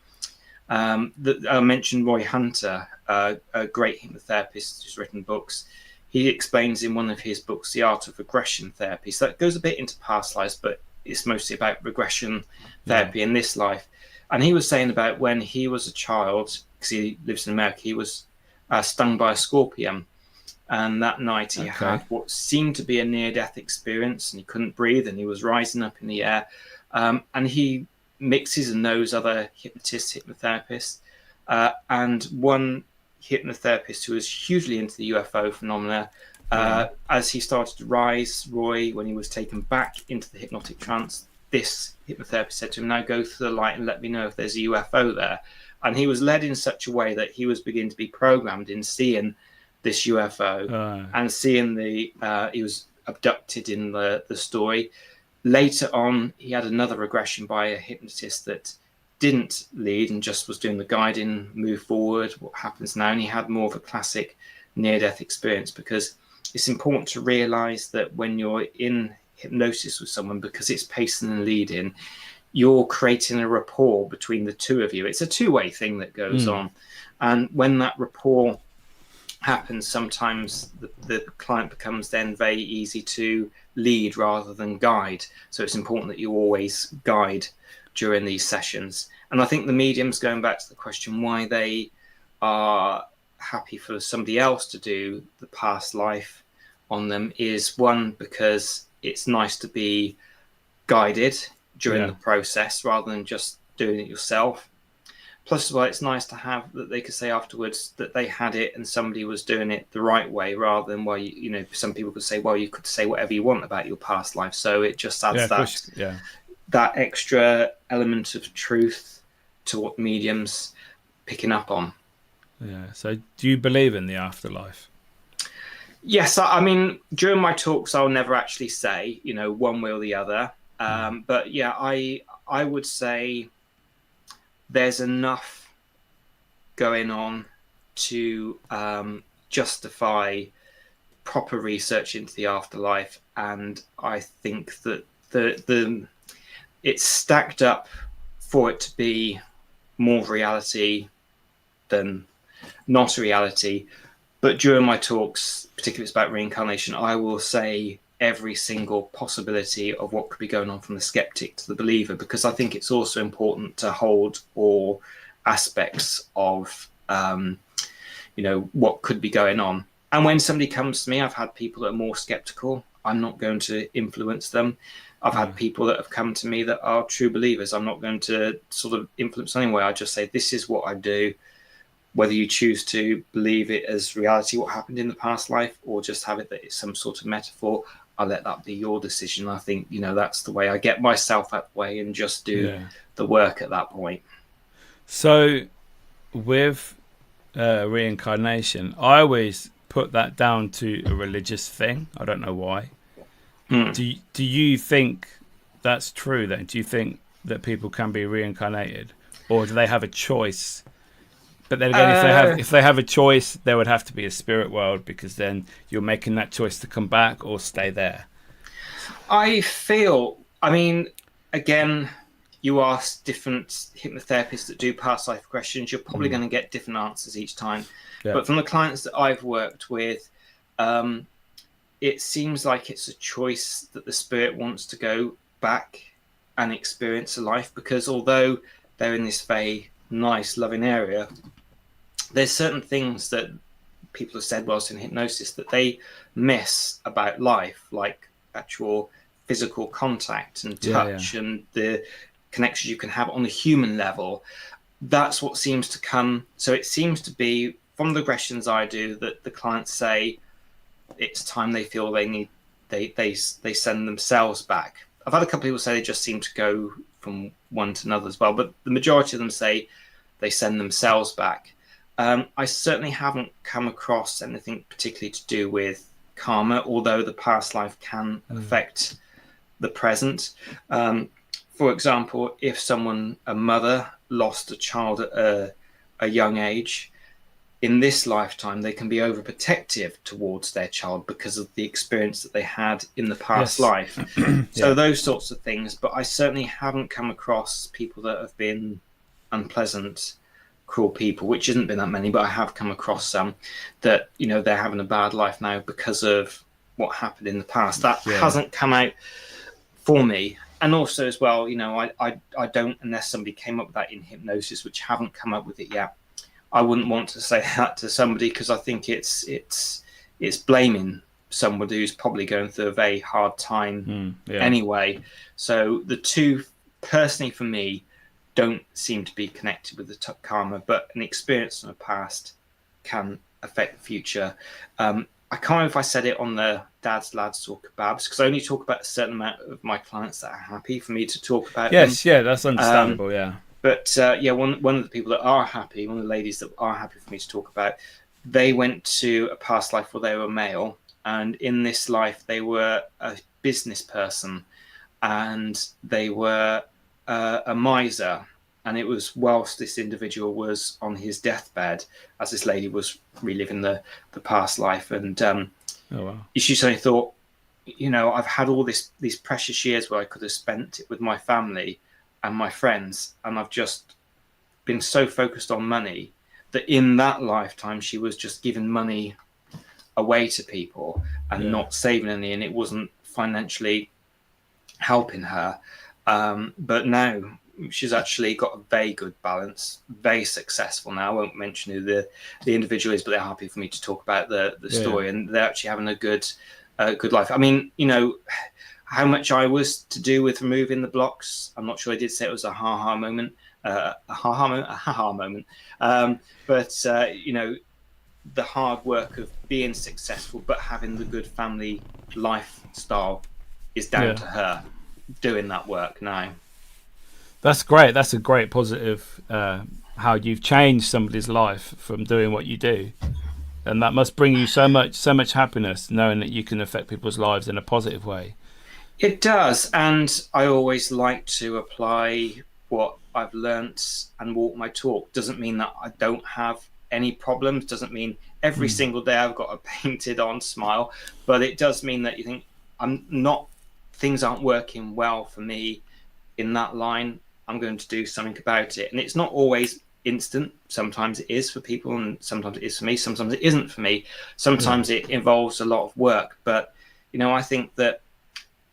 that I mentioned Roy Hunter, a great hypnotherapist who's written books. He explains in one of his books the art of regression therapy. So that goes a bit into past lives, but it's mostly about regression Yeah. therapy in this life. And he was saying about when he was a child, because he lives in America, he was stung by a scorpion. And that night he had Okay. what seemed to be a near death experience, and he couldn't breathe, and he was rising up in the air. And he mixes and knows other hypnotists, hypnotherapists, and one hypnotherapist who was hugely into the UFO phenomena. Yeah. As he started to rise, Roy, when he was taken back into the hypnotic trance, this hypnotherapist said to him, "Now go through the light and let me know if there's a UFO there." And he was led in such a way that he was beginning to be programmed in seeing this UFO and seeing he was abducted in the story. Later on, he had another regression by a hypnotist that didn't lead and just was doing the guiding, move forward, what happens now. And he had more of a classic near-death experience, because it's important to realize that when you're in hypnosis with someone, because it's pacing and leading, you're creating a rapport between the two of you. It's a two-way thing that goes on. And when that rapport happens, sometimes the client becomes then very easy to lead rather than guide. So it's important that you always guide during these sessions. And I think the mediums, going back to the question why they are happy for somebody else to do the past life on them, is one, because it's nice to be guided during the process rather than just doing it yourself. Plus, well, it's nice to have that they could say afterwards that they had it and somebody was doing it the right way, rather than, well, some people could say, well, you could say whatever you want about your past life. So it just adds that extra element of truth to what mediums picking up on. Yeah. So do you believe in the afterlife? Yes, I mean, during my talks, I'll never actually say, one way or the other. But yeah, I would say there's enough going on to justify proper research into the afterlife, and I think that the it's stacked up for it to be more reality than not reality. But during my talks, particularly if it's about reincarnation, I will say every single possibility of what could be going on from the skeptic to the believer, because I think it's also important to hold all aspects of what could be going on. And when somebody comes to me, I've had people that are more skeptical. I'm not going to influence them. I've had people that have come to me that are true believers. I'm not going to sort of influence anyway. I just say, this is what I do. Whether you choose to believe it as reality, what happened in the past life, or just have it that it's some sort of metaphor, I'll let that be your decision. I think, that's the way I get myself that way and just do the work at that point. So with reincarnation, I always put that down to a religious thing. I don't know why. Do you think that's true then? Do you think that people can be reincarnated, or do they have a choice? But then again, if they have a choice, there would have to be a spirit world, because then you're making that choice to come back or stay there. I mean, again, you ask different hypnotherapists that do past life regressions, you're probably going to get different answers each time. Yeah. But from the clients that I've worked with, it seems like it's a choice that the spirit wants to go back and experience a life, because although they're in this very nice, loving area, there's certain things that people have said whilst in hypnosis that they miss about life, like actual physical contact and touch and the connections you can have on a human level. That's what seems to come. So it seems to be from the regressions I do that the clients say it's time they feel they need, they send themselves back. I've had a couple of people say they just seem to go from one to another as well, but the majority of them say they send themselves back. I certainly haven't come across anything particularly to do with karma, although the past life can affect the present. For example, if a mother lost a child at a young age, in this lifetime, they can be overprotective towards their child because of the experience that they had in the past life. So those sorts of things. But I certainly haven't come across people that have been unpleasant, cruel people, which hasn't been that many, but I have come across some that, they're having a bad life now because of what happened in the past. That hasn't come out for me. And also as well, I don't, unless somebody came up with that in hypnosis, which haven't come up with it yet, I wouldn't want to say that to somebody, because I think it's blaming somebody who's probably going through a very hard time anyway. So the two, personally for me, don't seem to be connected with the karma, but an experience in the past can affect the future. I can't remember if I said it on the Dad's Lads or Kebabs, because I only talk about a certain amount of my clients that are happy for me to talk about them. Yeah, that's understandable, But one of the people that are happy, one of the ladies that are happy for me to talk about, they went to a past life where they were male, and in this life they were a business person, and they were a miser. And it was whilst this individual was on his deathbed, as this lady was reliving the past life, and she suddenly thought, I've had all these precious years where I could have spent it with my family and my friends, and I've just been so focused on money that in that lifetime she was just giving money away to people and not saving any, and it wasn't financially helping her. But now she's actually got a very good balance, very successful now. I won't mention who the individual is, but they're happy for me to talk about the story, and they're actually having a good life. I mean, how much I was to do with removing the blocks, I'm not sure. I did say it was a ha-ha moment, but the hard work of being successful but having the good family lifestyle is down to her doing that work now. That's great. That's a great positive, how you've changed somebody's life from doing what you do. And that must bring you so much happiness, knowing that you can affect people's lives in a positive way. It does, and I always like to apply what I've learnt and walk my talk. Doesn't mean that I don't have any problems, doesn't mean every single day I've got a painted on smile, but it does mean that you think things aren't working well for me in that line. I'm going to do something about it. And it's not always instant. Sometimes it is for people, and sometimes it is for me. Sometimes it isn't for me. Sometimes it involves a lot of work. But, I think that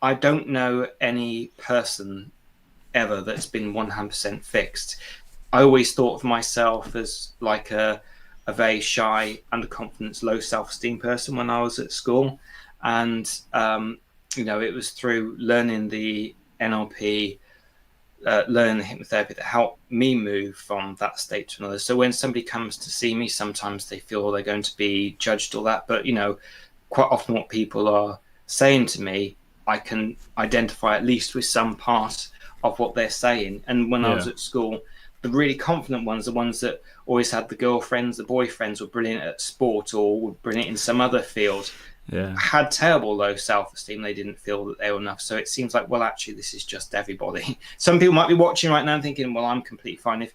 I don't know any person ever that's been 100% fixed. I always thought of myself as like a very shy, underconfident, low self-esteem person when I was at school. And, it was through learning the NLP, learning the hypnotherapy that helped me move from that state to another. So when somebody comes to see me, sometimes they feel they're going to be judged or that. But, quite often what people are saying to me, I can identify at least with some part of what they're saying. And when I was at school, the really confident ones, the ones that always had the girlfriends, the boyfriends, were brilliant at sport or were brilliant in some other field, had terrible low self-esteem. They didn't feel that they were enough. So it seems like, well, actually, this is just everybody. Some people might be watching right now and thinking, well, I'm completely fine.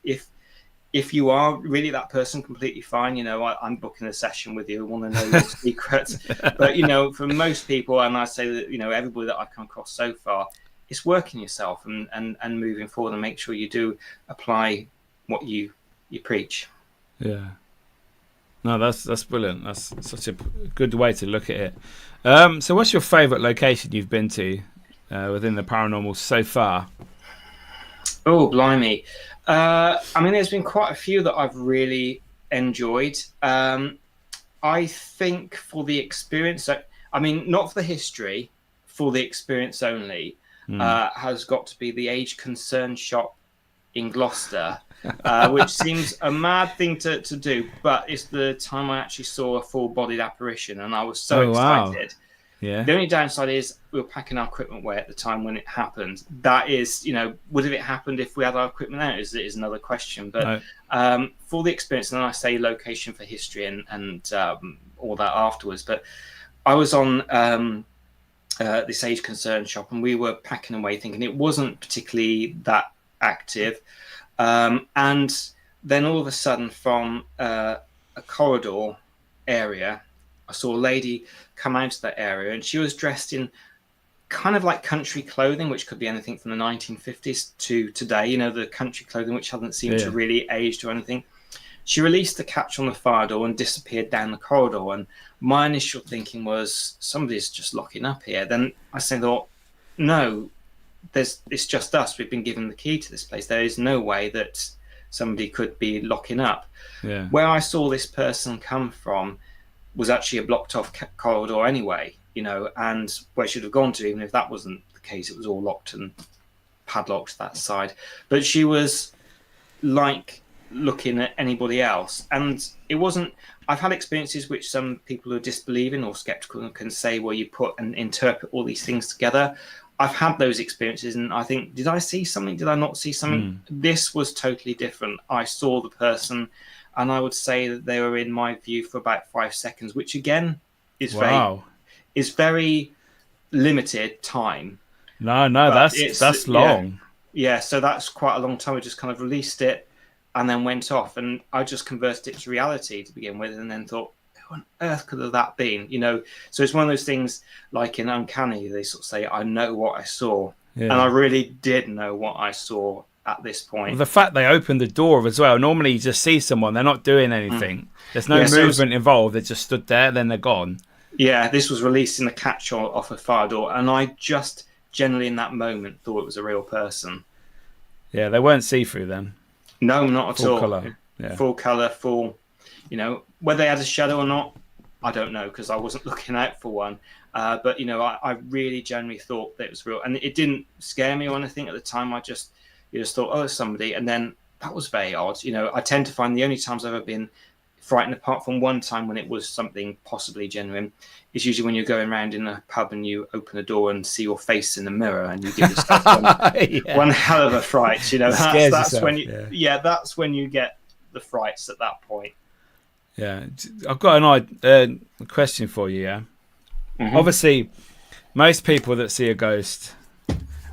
If you are really that person, completely fine, I'm booking a session with you. I want to know your secrets. But, for most people, and I say that, everybody that I've come across so far, it's working yourself and moving forward, and make sure you do apply what you preach. Yeah. No, that's brilliant. That's such a good way to look at it. So what's your favourite location you've been to within the paranormal so far? Oh, blimey. I mean, there's been quite a few that I've really enjoyed. I think for the experience, I mean, not for the history, for the experience only, has got to be the Age Concern shop in Gloucester, which seems a mad thing to do, but it's the time I actually saw a full-bodied apparition, and I was so Wow. excited. Yeah. The only downside is we were packing our equipment away at the time when it happened. That is, would have it happened if we had our equipment out? Is another question. But for the experience, and then I say location for history and all that afterwards. But I was on this Age Concern shop, and we were packing away, thinking it wasn't particularly that active. And then all of a sudden, from a corridor area, I saw a lady come out of that area, and she was dressed in kind of like country clothing, which could be anything from the 1950s to today, the country clothing, which hasn't seemed to really aged or anything. She released the catch on the fire door and disappeared down the corridor. And my initial thinking was, somebody's just locking up here. Then I thought, no, it's just us. We've been given the key to this place. There is no way that somebody could be locking up. Yeah. Where I saw this person come from was actually a blocked off corridor anyway, and where she should have gone to, even if that wasn't the case, it was all locked and padlocked that side. But she was like looking at anybody else, and it wasn't. I've had experiences which some people who are disbelieving or skeptical can say, well, you put and interpret all these things together. I've had those experiences, and I think, did I see something? Did I not see something? This was totally different. I saw the person, and I would say that they were in my view for about 5 seconds, which again is very limited time. No, that's long. Yeah, so that's quite a long time. We just kind of released it and then went off, and I just converted it to reality to begin with, and then thought, who on earth could have that been? So it's one of those things like in Uncanny, they sort of say, I know what I saw. Yeah. And I really did know what I saw at this point. Well, the fact they opened the door as well. Normally you just see someone, they're not doing anything. There's no movement involved. They just stood there, then they're gone. Yeah, this was released in the catch off a fire door, and I just generally in that moment thought it was a real person. Yeah, they weren't see-through then. No, not at all. Full colour. Yeah. Full colour, full, whether they had a shadow or not, I don't know, because I wasn't looking out for one. But, I really generally thought that it was real. And it didn't scare me or anything at the time. You just thought, oh, it's somebody. And then that was very odd. I tend to find the only times I've ever been frightened, apart from one time when it was something possibly genuine, is usually when you're going around in a pub and you open a door and see your face in the mirror and you give yourself one hell of a fright. That's when that's when you get the frights at that point. Yeah, I've got a question for you. Yeah, obviously, most people that see a ghost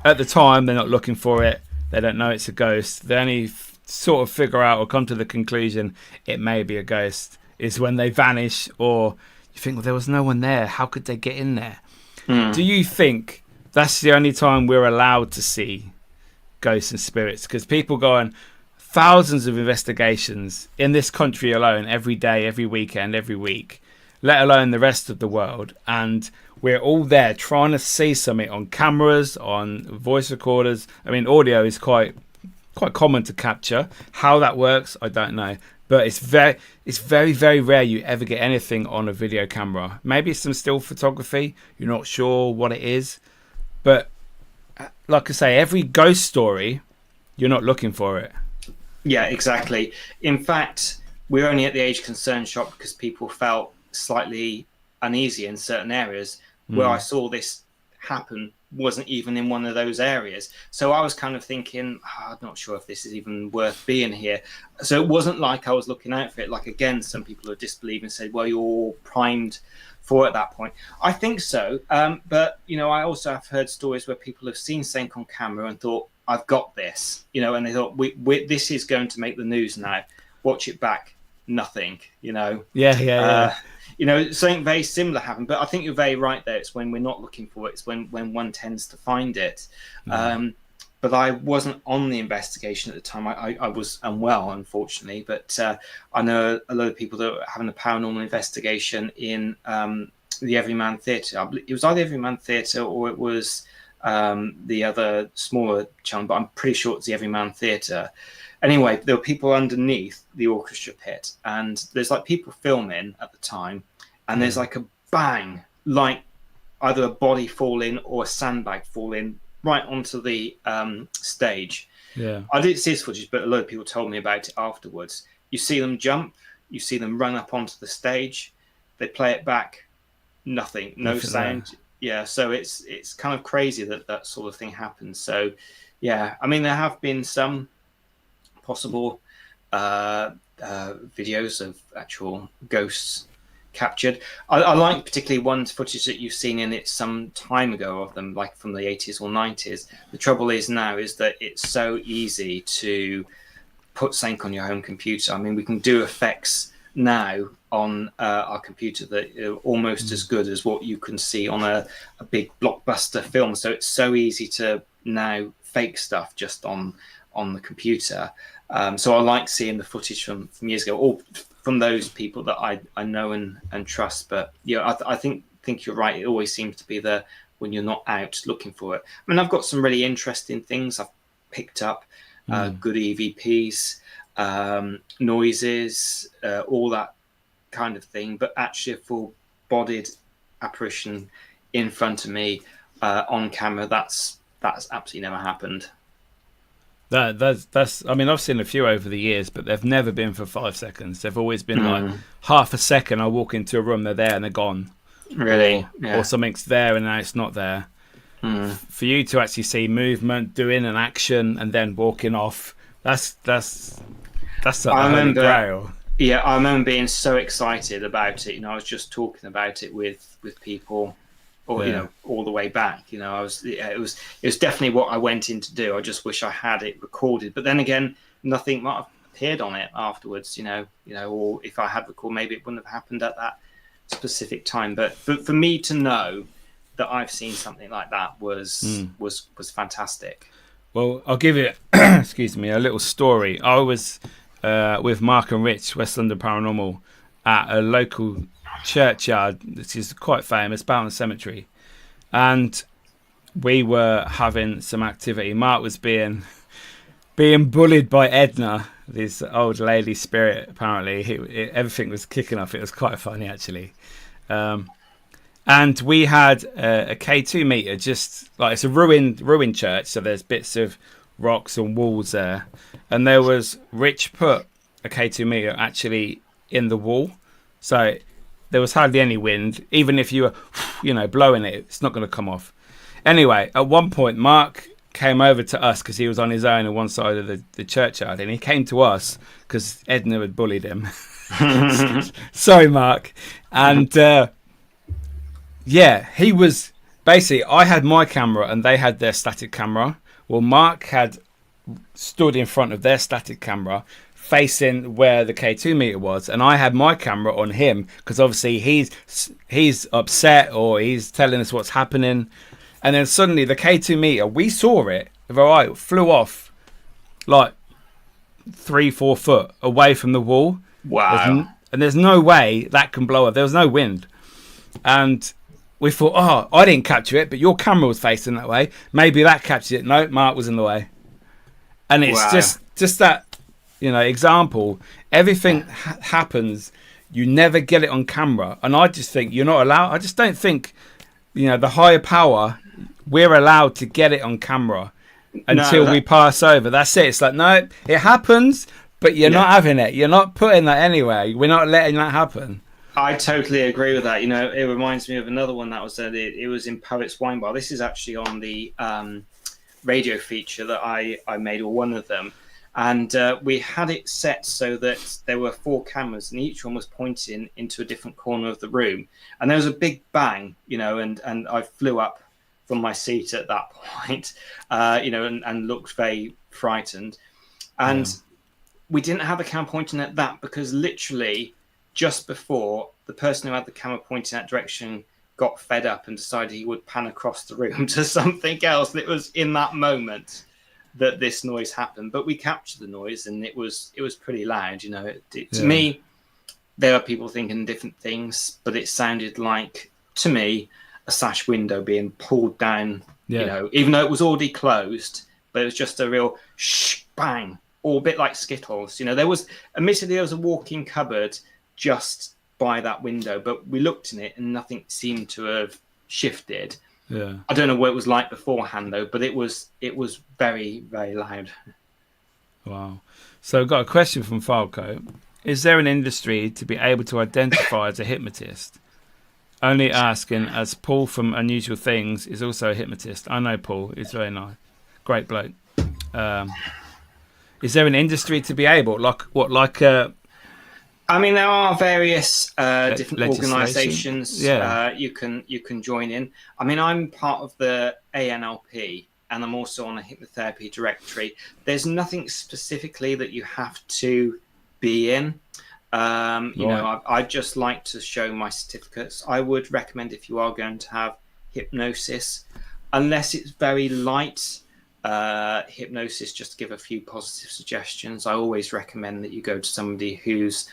at the time, they're not looking for it. They don't know it's a ghost. They only sort of figure out or come to the conclusion it may be a ghost is when they vanish, or you think, well, there was no one there. How could they get in there? Do you think that's the only time we're allowed to see ghosts and spirits? Because people go on thousands of investigations in this country alone every day, every weekend, every week, let alone the rest of the world, and we're all there trying to see something on cameras, on voice recorders. I mean, audio is quite common to capture. How that works, I don't know, but it's very, very rare you ever get anything on a video camera. Maybe some still photography, you're not sure what it is, but like I say, every ghost story, you're not looking for it. Yeah, exactly. In fact, we're only at the Age Concern shop because people felt slightly uneasy in certain areas. Where I saw this happen wasn't even in one of those areas. So I was kind of thinking, I'm not sure if this is even worth being here. So it wasn't like I was looking out for it. Like, again, some people are disbelieving and said, well, you're all primed for it at that point. I think so. But, I also have heard stories where people have seen something on camera and thought, I've got this, and they thought, this is going to make the news now. Watch it back. Nothing, Yeah. Something very similar happened, but I think you're very right there. It's when we're not looking for it. It's when one tends to find it. But I wasn't on the investigation at the time. I was unwell, unfortunately. But I know a lot of people that are having a paranormal investigation in the Everyman Theatre. It was either Everyman Theatre or it was the other smaller channel, but I'm pretty sure it's the Everyman Theatre. Anyway, there were people underneath the orchestra pit, and there's like people filming at the time, and there's like a bang, like either a body falling or a sandbag falling right onto the stage. Yeah. I didn't see this footage, but a lot of people told me about it afterwards. You see them jump, you see them run up onto the stage, they play it back, nothing, no sound. There. Yeah, so it's kind of crazy that sort of thing happens. So, yeah, I mean, there have been some possible videos of actual ghosts captured. I like particularly one footage that you've seen in it some time ago of them, like from the 80s or 90s. The trouble is now is that it's so easy to put something on your home computer. I mean, we can do effects now on our computer that are almost as good as what you can see on a big blockbuster film. So it's so easy to now fake stuff just on the computer. So I like seeing the footage from years ago, or from those people that I know and trust. But yeah, I think you're right. It always seems to be when you're not out looking for it. I mean, I've got some really interesting things I've picked up, good EVPs, noises, all that kind of thing. But actually, a full-bodied apparition in front of me on camera, that's absolutely never happened. That's. I mean, I've seen a few over the years, but they've never been for 5 seconds. They've always been like half a second. I walk into a room, they're there and they're gone. Really? Or something's there and now it's not there. For you to actually see movement, doing an action, and then walking off, that's the holy grail. Yeah, I remember being so excited about it. I was just talking about it with people. Or all the way back. It was definitely what I went in to do. I just wish I had it recorded. But then again, nothing might have appeared on it afterwards. Or if I had recorded, maybe it wouldn't have happened at that specific time. But for me to know that I've seen something like that was fantastic. Well, I'll give you, excuse me, a little story. I was with Mark and Rich, West London Paranormal, at a local churchyard, which is quite famous, Bowden Cemetery, and we were having some activity. Mark was being bullied by Edna, this old lady spirit. Apparently, everything was kicking off. It was quite funny, actually. And we had a K2 meter, just like it's a ruined church, so there's bits of rocks and walls there, and there was Rich put a K2 meter actually in the wall, so there was hardly any wind. Even if you were, blowing it, it's not going to come off. Anyway, at one point, Mark came over to us because he was on his own on one side of the churchyard, and he came to us because Edna had bullied him. Sorry, Mark. And he was basically, I had my camera and they had their static camera. Well, Mark had stood in front of their static camera facing where the K2 meter was, and I had my camera on him because obviously he's upset or he's telling us what's happening. And then suddenly the K2 meter, we saw it with our eye, flew off like 3-4 foot away from the wall. Wow. And there's no way that can blow up. There was no wind. And we thought, I didn't capture it, but your camera was facing that way. Maybe that captured it. No, Mark was in the way. And it's just that, example. Everything happens. You never get it on camera. And I just think you're not allowed. I just don't think, the higher power, we're allowed to get it on camera until we pass over. That's it. It's like, no, it happens, but you're not having it. You're not putting that anywhere. We're not letting that happen. I totally agree with that. It reminds me of another one that was it was in Poet's Wine Bar. This is actually on the radio feature that I made, or one of them. And we had it set so that there were 4 cameras and each one was pointing into a different corner of the room. And there was a big bang, and I flew up from my seat at that point, and looked very frightened. And we didn't have the camera pointing at that because literally just before, the person who had the camera pointing that direction got fed up and decided he would pan across the room to something else. And it was in that moment that this noise happened, but we captured the noise and it was pretty loud. To me, there are people thinking different things, but it sounded like, to me, a sash window being pulled down, even though it was already closed, but it was just a real bang, or a bit like Skittles. Admittedly, there was a walk-in cupboard just by that window, but we looked in it and nothing seemed to have shifted. Yeah. I don't know what it was like beforehand though, but it was very, very loud. Wow. So I've got a question from Falco. Is there an industry to be able to identify as a hypnotist? Only asking, as Paul from Unusual Things is also a hypnotist. I know Paul. He's very nice. Great bloke. Is there an industry to be able, I mean, there are various different legislation? organisations you can join in. I mean, I'm part of the ANLP, and I'm also on a hypnotherapy directory. There's nothing specifically that you have to be in. I'd just like to show my certificates. I would recommend, if you are going to have hypnosis, unless it's very light hypnosis, just to give a few positive suggestions, I always recommend that you go to somebody who's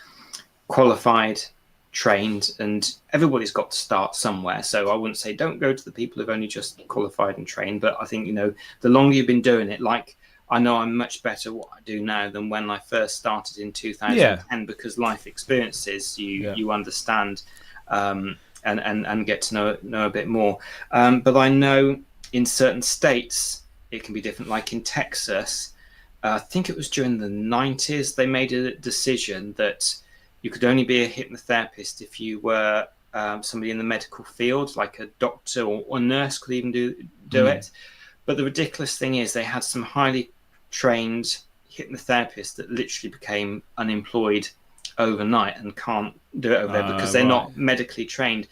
qualified, trained, and everybody's got to start somewhere. So I wouldn't say don't go to the people who've only just qualified and trained, but I think, the longer you've been doing it, like I know I'm much better at what I do now than when I first started in 2010, because life experiences, you understand and get to know a bit more. But I know in certain states it can be different. Like in Texas, I think it was during the 90s, they made a decision that you could only be a hypnotherapist if you were somebody in the medical field, like a doctor or a nurse could even do it. But the ridiculous thing is they had some highly trained hypnotherapists that literally became unemployed overnight and can't do it over there because they're not medically trained.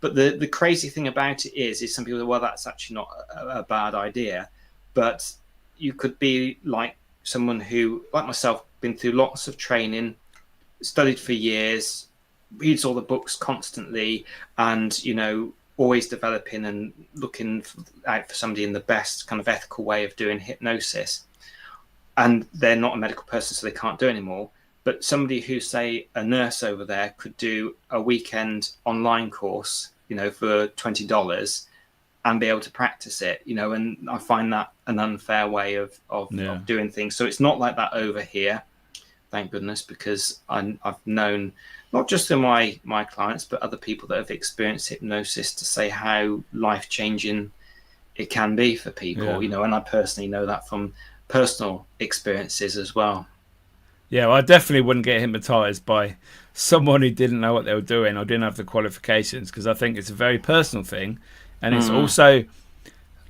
But the crazy thing about it is some people say, well, that's actually not a bad idea. But you could be like someone who, like myself, been through lots of training, studied for years, reads all the books constantly, and always developing and looking out for somebody in the best kind of ethical way of doing hypnosis. And they're not a medical person, so they can't do it anymore. But somebody who, say, a nurse over there could do a weekend online course, for $20 and be able to practice it, and I find that an unfair way of doing things. So it's not like that over here, thank goodness, because I've known, not just through my clients, but other people that have experienced hypnosis, to say how life-changing it can be for people, and I personally know that from personal experiences as well. Yeah, well, I definitely wouldn't get hypnotized by someone who didn't know what they were doing or didn't have the qualifications, because I think it's a very personal thing. And it's also,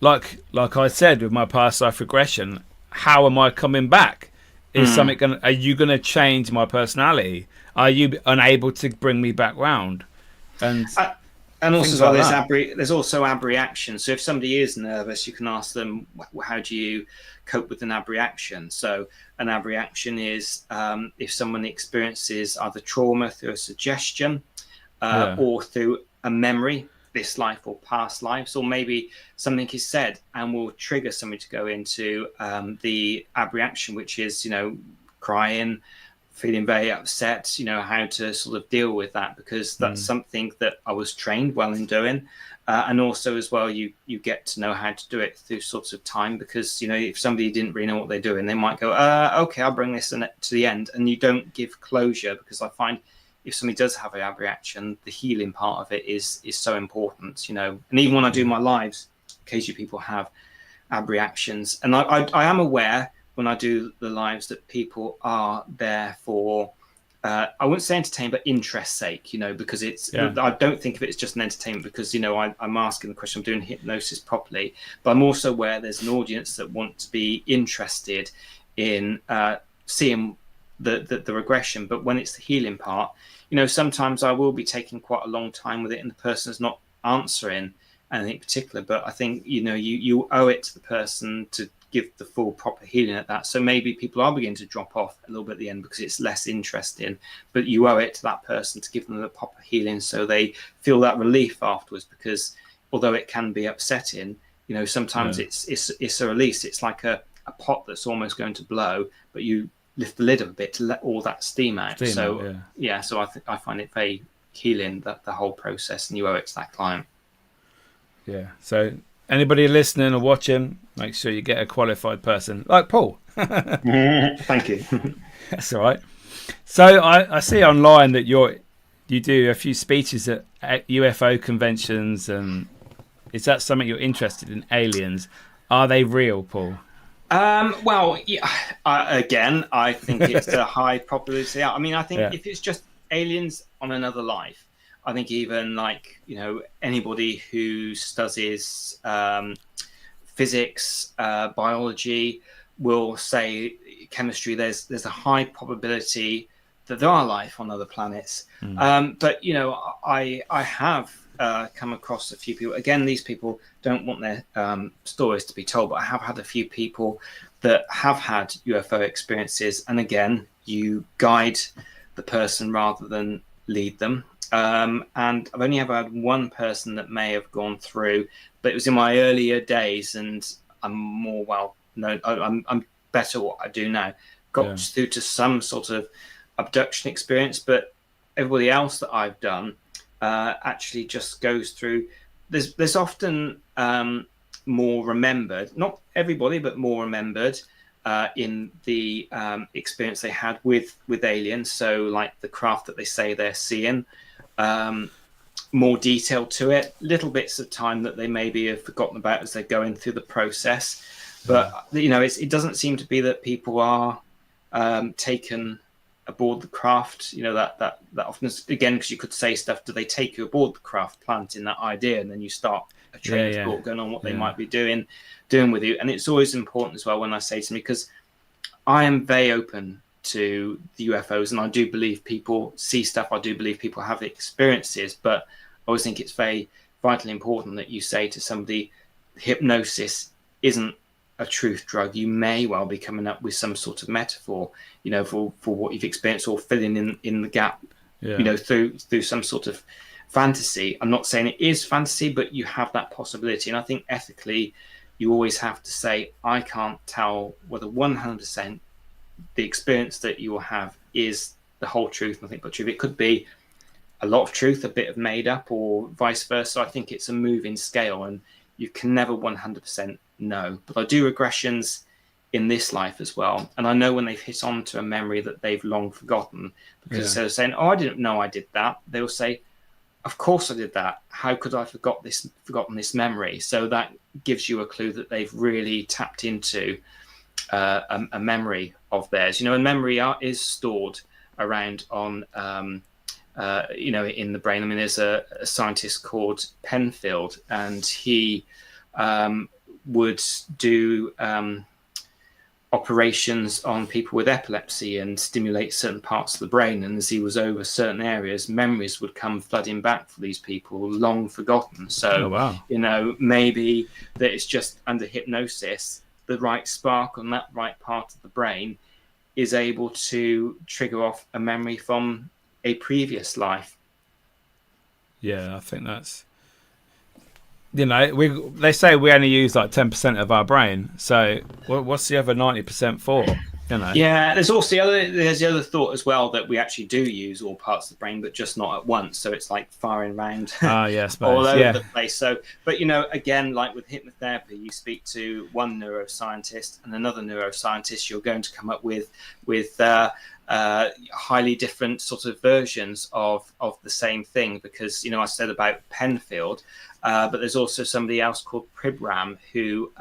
like I said, with my past life regression, how am I coming back? Are you going to change my personality? Are you unable to bring me back round? And also as well, there's also abreaction. So if somebody is nervous, you can ask them, how do you cope with an abreaction? So an abreaction is if someone experiences either trauma through a suggestion or through a memory, this life or past lives, or maybe something is said and will trigger somebody to go into the abreaction, which is, crying, feeling very upset, how to sort of deal with that, because that's something that I was trained well in doing. And also as well, you get to know how to do it through sorts of time, because, if somebody didn't really know what they're doing, they might go, okay, I'll bring this to the end. And you don't give closure, because I find if somebody does have an abreaction, the healing part of it is so important, And even when I do my lives, occasionally people have abreactions. And I am aware when I do the lives that people are there for, I wouldn't say entertainment, but interest's sake, because I don't think of it as just an entertainment, because, I'm asking the question, I'm doing hypnosis properly, but I'm also aware there's an audience that want to be interested in seeing the regression. But when it's the healing part, sometimes I will be taking quite a long time with it and the person's not answering anything particular. But I think, you owe it to the person to give the full proper healing at that. So maybe people are beginning to drop off a little bit at the end because it's less interesting, but you owe it to that person to give them the proper healing so they feel that relief afterwards, because although it can be upsetting, sometimes it's a release. It's like a pot that's almost going to blow, but you lift the lid a bit to let all that steam out. So I find it very healing, that the whole process, and you owe it to that client. Yeah. So anybody listening or watching, make sure you get a qualified person like Paul. Thank you. That's all right. So I see online that you do a few speeches at UFO conventions, and is that something you're interested in? Aliens, are they real, Paul? Well, yeah, again, I think it's a high probability. I mean, I think Yeah, if it's just aliens on another life, I think even like, anybody who studies physics, biology will say chemistry. There's a high probability that there are life on other planets. But I have come across a few people. Again, these people don't want their stories to be told, but I have had a few people that have had UFO experiences, and again, you guide the person rather than lead them. And I've only ever had one person that may have gone through, but it was in my earlier days, and I'm more well known. I'm better at what I do now. Got through to some sort of abduction experience, but everybody else that I've done actually just goes through. There's often more remembered, not everybody, but more remembered in the experience they had with aliens. So, like the craft that they say they're seeing, more detail to it, little bits of time that they maybe have forgotten about as they're going through the process. But it doesn't seem to be that people are taken aboard the craft. That often is, again, because you could say stuff. Do they take you aboard the craft, planting that idea, and then you start a train of thought going on what they might be doing with you? And it's always important as well when I say to me, because I am very open to the UFOs, and I do believe people see stuff. I do believe people have experiences, but I always think it's very vitally important that you say to somebody, hypnosis isn't a truth drug. You may well be coming up with some sort of metaphor, for what you've experienced, or filling in the gap, through some sort of fantasy. I'm not saying it is fantasy, but you have that possibility. And I think ethically, you always have to say, I can't tell whether 100% the experience that you will have is the whole truth, nothing but truth. It could be a lot of truth, a bit of made up, or vice versa. I think it's a moving scale, and you can never 100% know. But I do regressions in this life as well. And I know when they've hit onto a memory that they've long forgotten, because instead of saying, oh, I didn't know I did that, they will say, of course I did that. How could I forgotten this memory? So that gives you a clue that they've really tapped into a memory of theirs. And memory is stored around on, in the brain. I mean, there's a scientist called Penfield, and he would do operations on people with epilepsy and stimulate certain parts of the brain. And as he was over certain areas, memories would come flooding back for these people long forgotten. So, maybe that it's just under hypnosis, the right spark on that right part of the brain is able to trigger off a memory from a previous life. Yeah, I think that's, they say we only use like 10% of our brain. So what's the other 90% for? Yeah, there's the other thought as well, that we actually do use all parts of the brain, but just not at once. So it's like firing around all over the place. So, but again, like with hypnotherapy, you speak to one neuroscientist and another neuroscientist, you're going to come up with highly different sort of versions of the same thing. Because I said about Penfield, but there's also somebody else called Pribram who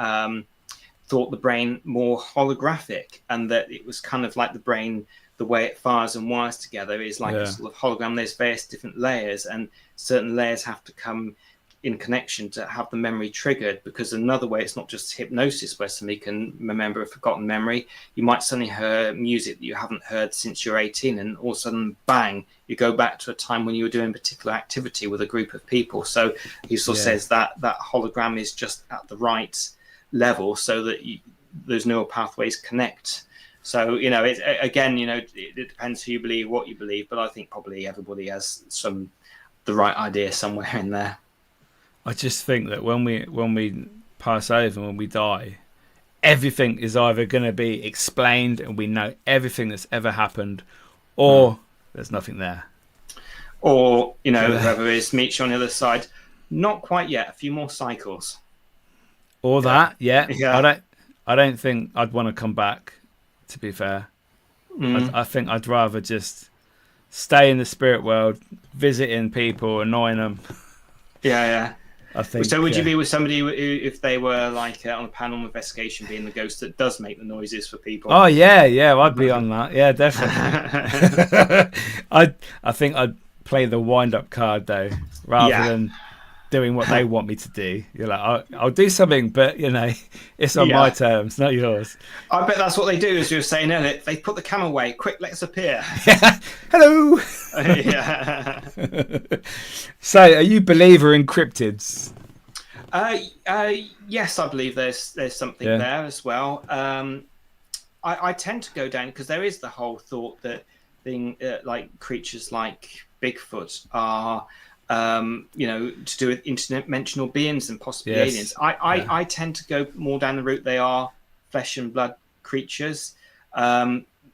thought the brain more holographic, and that it was kind of like the brain, the way it fires and wires together is like a sort of hologram. There's various different layers, and certain layers have to come in connection to have the memory triggered. Because another way, it's not just hypnosis where somebody can remember a forgotten memory. You might suddenly hear music that you haven't heard since you're 18, and all of a sudden, bang, you go back to a time when you were doing a particular activity with a group of people. So he sort of says that hologram is just at the right level, so that those neural pathways connect. So it depends who you believe, what you believe, but I think probably everybody has the right idea somewhere in there. I just think that when we pass over, when we die, everything is either going to be explained and we know everything that's ever happened, or there's nothing there, or whoever is meets you on the other side. Not quite yet, a few more cycles. Or that, I don't think I'd want to come back To be fair, Mm. I think I'd rather just stay in the spirit world, visiting people, annoying them. Yeah. I think. So would you be with somebody who, if they were like on a panel investigation, being the ghost that does make the noises for people? Oh yeah, I'd be on that. Yeah, definitely. I think I'd play the wind-up card though, rather than doing what they want me to do. You're like, I'll do something, but it's on my terms, not yours. I bet that's what they do. As you were saying earlier, they put the camera away. Quick, let's appear. Yeah. Hello. Yeah. So, are you a believer in cryptids? Yes, I believe there's something there as well. I tend to go down because there is the whole thought that like creatures like Bigfoot are to do with interdimensional beings and possibly aliens. I tend to go more down the route they are flesh and blood creatures.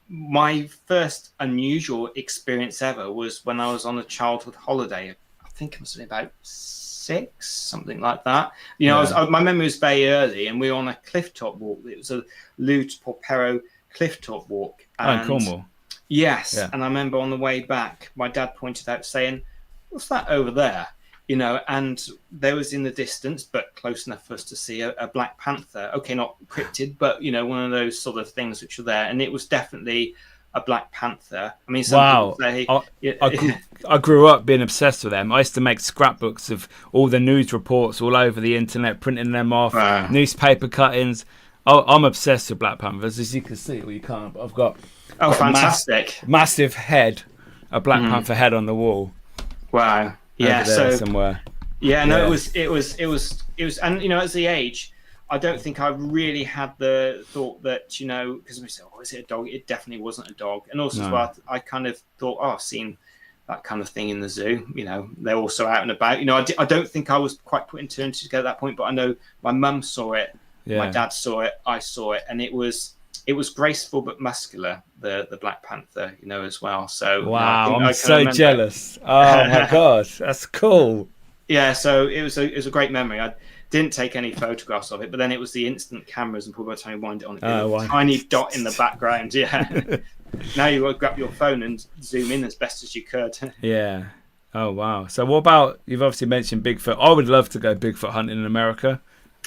My first unusual experience ever was when I was on a childhood holiday. I think it was about 6, something like that. My memory was very early, and we were on a cliff top walk. It was a Lou Porpero cliff top walk. And, in Cornwall. Yes, and I remember on the way back, my dad pointed out saying, "What's that over there?" And there was in the distance, but close enough for us to see a black panther. Okay, not cryptid, but one of those sort of things which are there, and it was definitely a black panther. I mean, wow! Say, I grew up being obsessed with them. I used to make scrapbooks of all the news reports all over the internet, printing them off, newspaper cuttings. I'm obsessed with black panthers, as you can see. Well, you can't, but I've got fantastic, massive head, a black panther head on the wall. Wow. Yeah. So somewhere. Yeah. No. It was, and as the age, I don't think I really had the thought that because we said, "Oh, is it a dog?" It definitely wasn't a dog, and also as well, I kind of thought, "Oh, I've seen that kind of thing in the zoo." They're also out and about. I don't think I was quite putting two and two together at that point, but I know my mum saw it, my dad saw it, I saw it, and it was graceful but muscular, the Black Panther, as well. So wow, I'm so jealous. Oh my gosh, that's cool. Yeah, so it was a great memory. I didn't take any photographs of it, but then it was the instant cameras, and probably by the time you wind it on, a tiny dot in the background. Yeah. Now you got to grab your phone and zoom in as best as you could. Yeah. Oh wow. So what about, you've obviously mentioned Bigfoot. I would love to go Bigfoot hunting in America.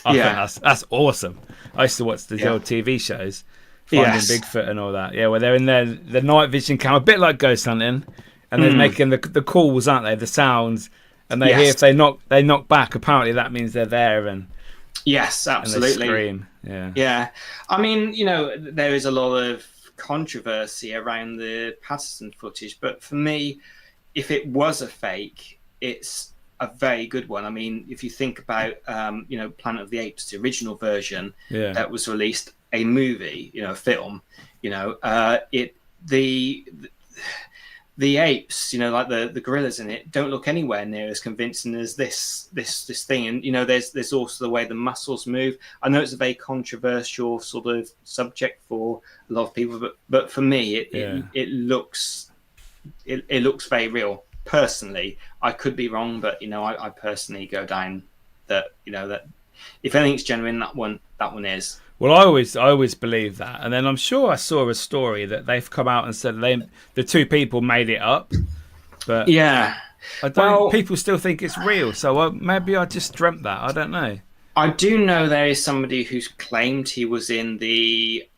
I think that's awesome. I used to watch the old TV shows. Finding Bigfoot and all that, where they're in the night vision camera, a bit like ghost hunting, and they're making the calls, aren't they? The sounds, and they hear if they knock back. Apparently, that means they're there, and yes, absolutely. And they scream. Yeah. I mean, there is a lot of controversy around the Patterson footage, but for me, if it was a fake, it's a very good one. I mean, if you think about, Planet of the Apes, the original version that was released. A movie, a film, the apes, like the gorillas in it, don't look anywhere near as convincing as this thing. And there's also the way the muscles move. I know it's a very controversial sort of subject for a lot of people, but for me, it looks very real. Personally, I could be wrong, but I personally go down that that if anything's genuine, that one is. Well, I always believe that, and then I'm sure I saw a story that they've come out and said the two people made it up, but people still think it's real. So maybe I just dreamt that. I don't know. I do know there is somebody who's claimed he was in the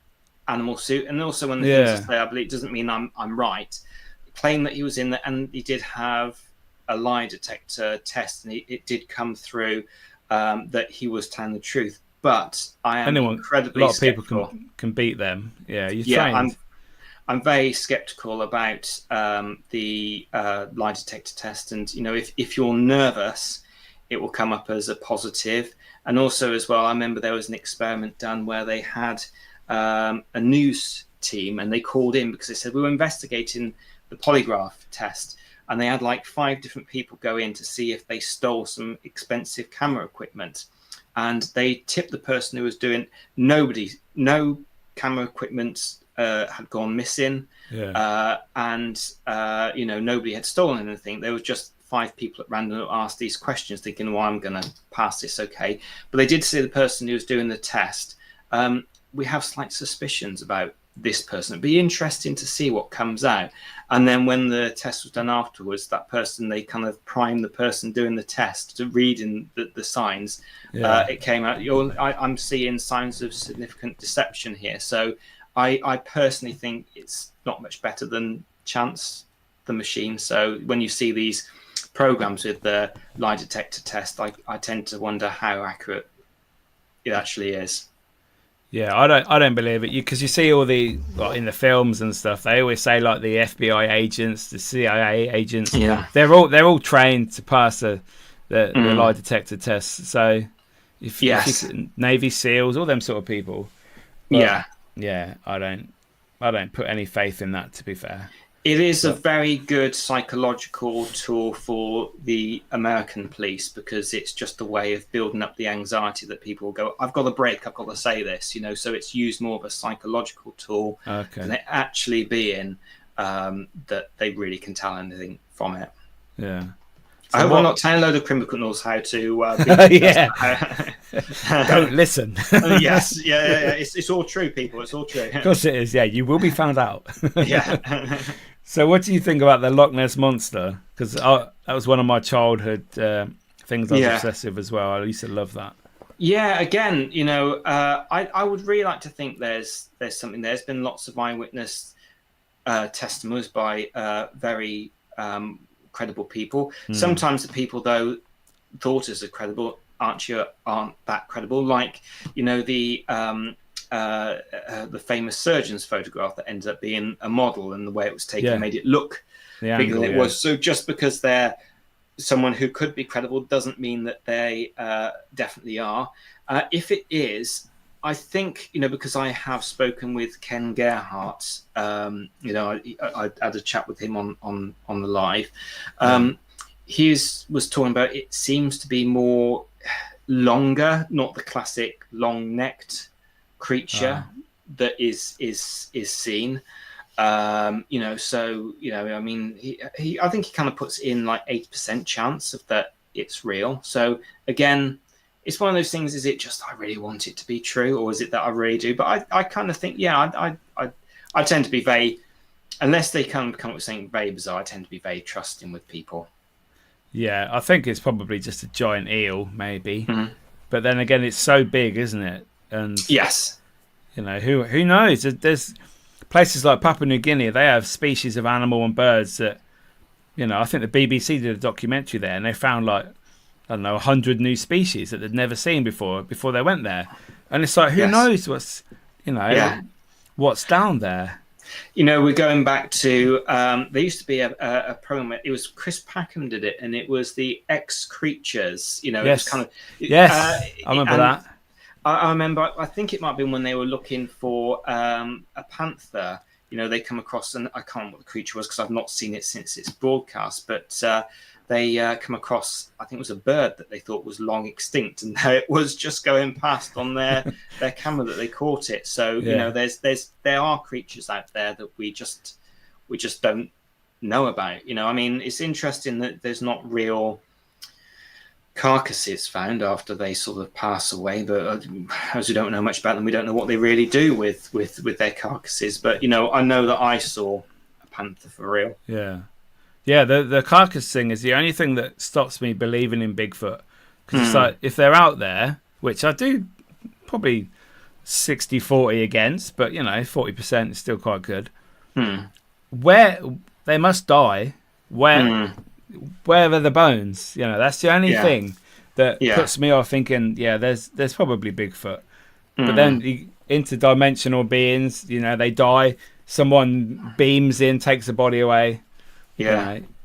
animal suit, and also when the things say, I believe it doesn't mean I'm right. Claim that he was in there, and he did have a lie detector test, and it did come through that he was telling the truth. But I am incredibly skeptical. A lot of people can beat them. Yeah, trained. I'm very skeptical about the lie detector test, and if you're nervous, it will come up as a positive. And also as well, I remember there was an experiment done where they had a news team, and they called in because they said we were investigating the polygraph test, and they had like 5 different people go in to see if they stole some expensive camera equipment. And they tipped the person who was doing. No camera equipment had gone missing, and nobody had stolen anything. There was just 5 people at random who asked these questions, thinking, "Well, I'm going to pass this, okay." But they did say the person who was doing the test. We have slight suspicions about this person. It'd be interesting to see what comes out. And then when the test was done afterwards, that person, they kind of primed the person doing the test to reading the signs. It came out, I'm seeing signs of significant deception here. So I personally think it's not much better than chance, the machine. So when you see these programs with the lie detector test, I tend to wonder how accurate it actually is. Yeah, I don't believe it. Because you see all the in the films and stuff, they always say like the FBI agents, the CIA agents, they're all trained to pass the lie detector test. So if you Navy SEALs, all them sort of people. But, I don't put any faith in that, to be fair. It is a very good psychological tool for the American police, because it's just a way of building up the anxiety that people go, I've got to break, I've got to say this, so it's used more of a psychological tool than it actually being that they really can tell anything from it. Yeah. So I hope I'm not telling a load of criminals how to don't listen. Yes, it's all true, people. It's all true. Of course it is. Yeah, you will be found out. Yeah. So what do you think about the Loch Ness Monster? Because that was one of my childhood things I was obsessed with as well. I used to love that. Yeah, again, I would really like to think there's something there. There's been lots of eyewitness testimonies by very credible people. Sometimes the people, though, thought as credible aren't that credible. Like, the famous surgeon's photograph that ended up being a model, and the way it was taken made it look bigger than it was. So just because they're someone who could be credible doesn't mean that they definitely are. If it is, I think, because I have spoken with Ken Gerhardt, I had a chat with him on the live. He was talking about, it seems to be more longer, not the classic long-necked creature that is seen. I mean, I think he kind of puts in like 80% chance of that it's real. So again, it's one of those things. Is it just I really want it to be true, or is it that I really do? But I kind of think, I tend to be very, unless they come up with something very bizarre, I tend to be very trusting with people. Yeah, I think it's probably just a giant eel, maybe. Mm-hmm. But then again, it's so big, isn't it? And yes, who knows? There's places like Papua New Guinea. They have species of animal and birds that, I think the BBC did a documentary there, and they found 100 new species that they'd never seen before they went there. And it's like, who knows what's what's down there. We're going back to there used to be a program. It was Chris Packham did it, and it was the X Creatures. It was kind of I remember that. I remember. I think it might have been when they were looking for a panther. They come across, and I can't remember what the creature was because I've not seen it since its broadcast. But they come across, I think it was a bird that they thought was long extinct, and it was just going past on their camera that they caught it. So there are creatures out there that we just don't know about. I mean, it's interesting that there's not real carcasses found after they sort of pass away, but as we don't know much about them, we don't know what they really do with their carcasses. But I know that I saw a panther for real. Yeah, the carcass thing is the only thing that stops me believing in Bigfoot. Because it's like, if they're out there, which I do probably 60-40 against, but 40% is still quite good. Where they must die, where are the bones? That's the only thing that puts me off thinking, there's probably Bigfoot. But then the interdimensional beings, they die, someone beams in, takes the body away.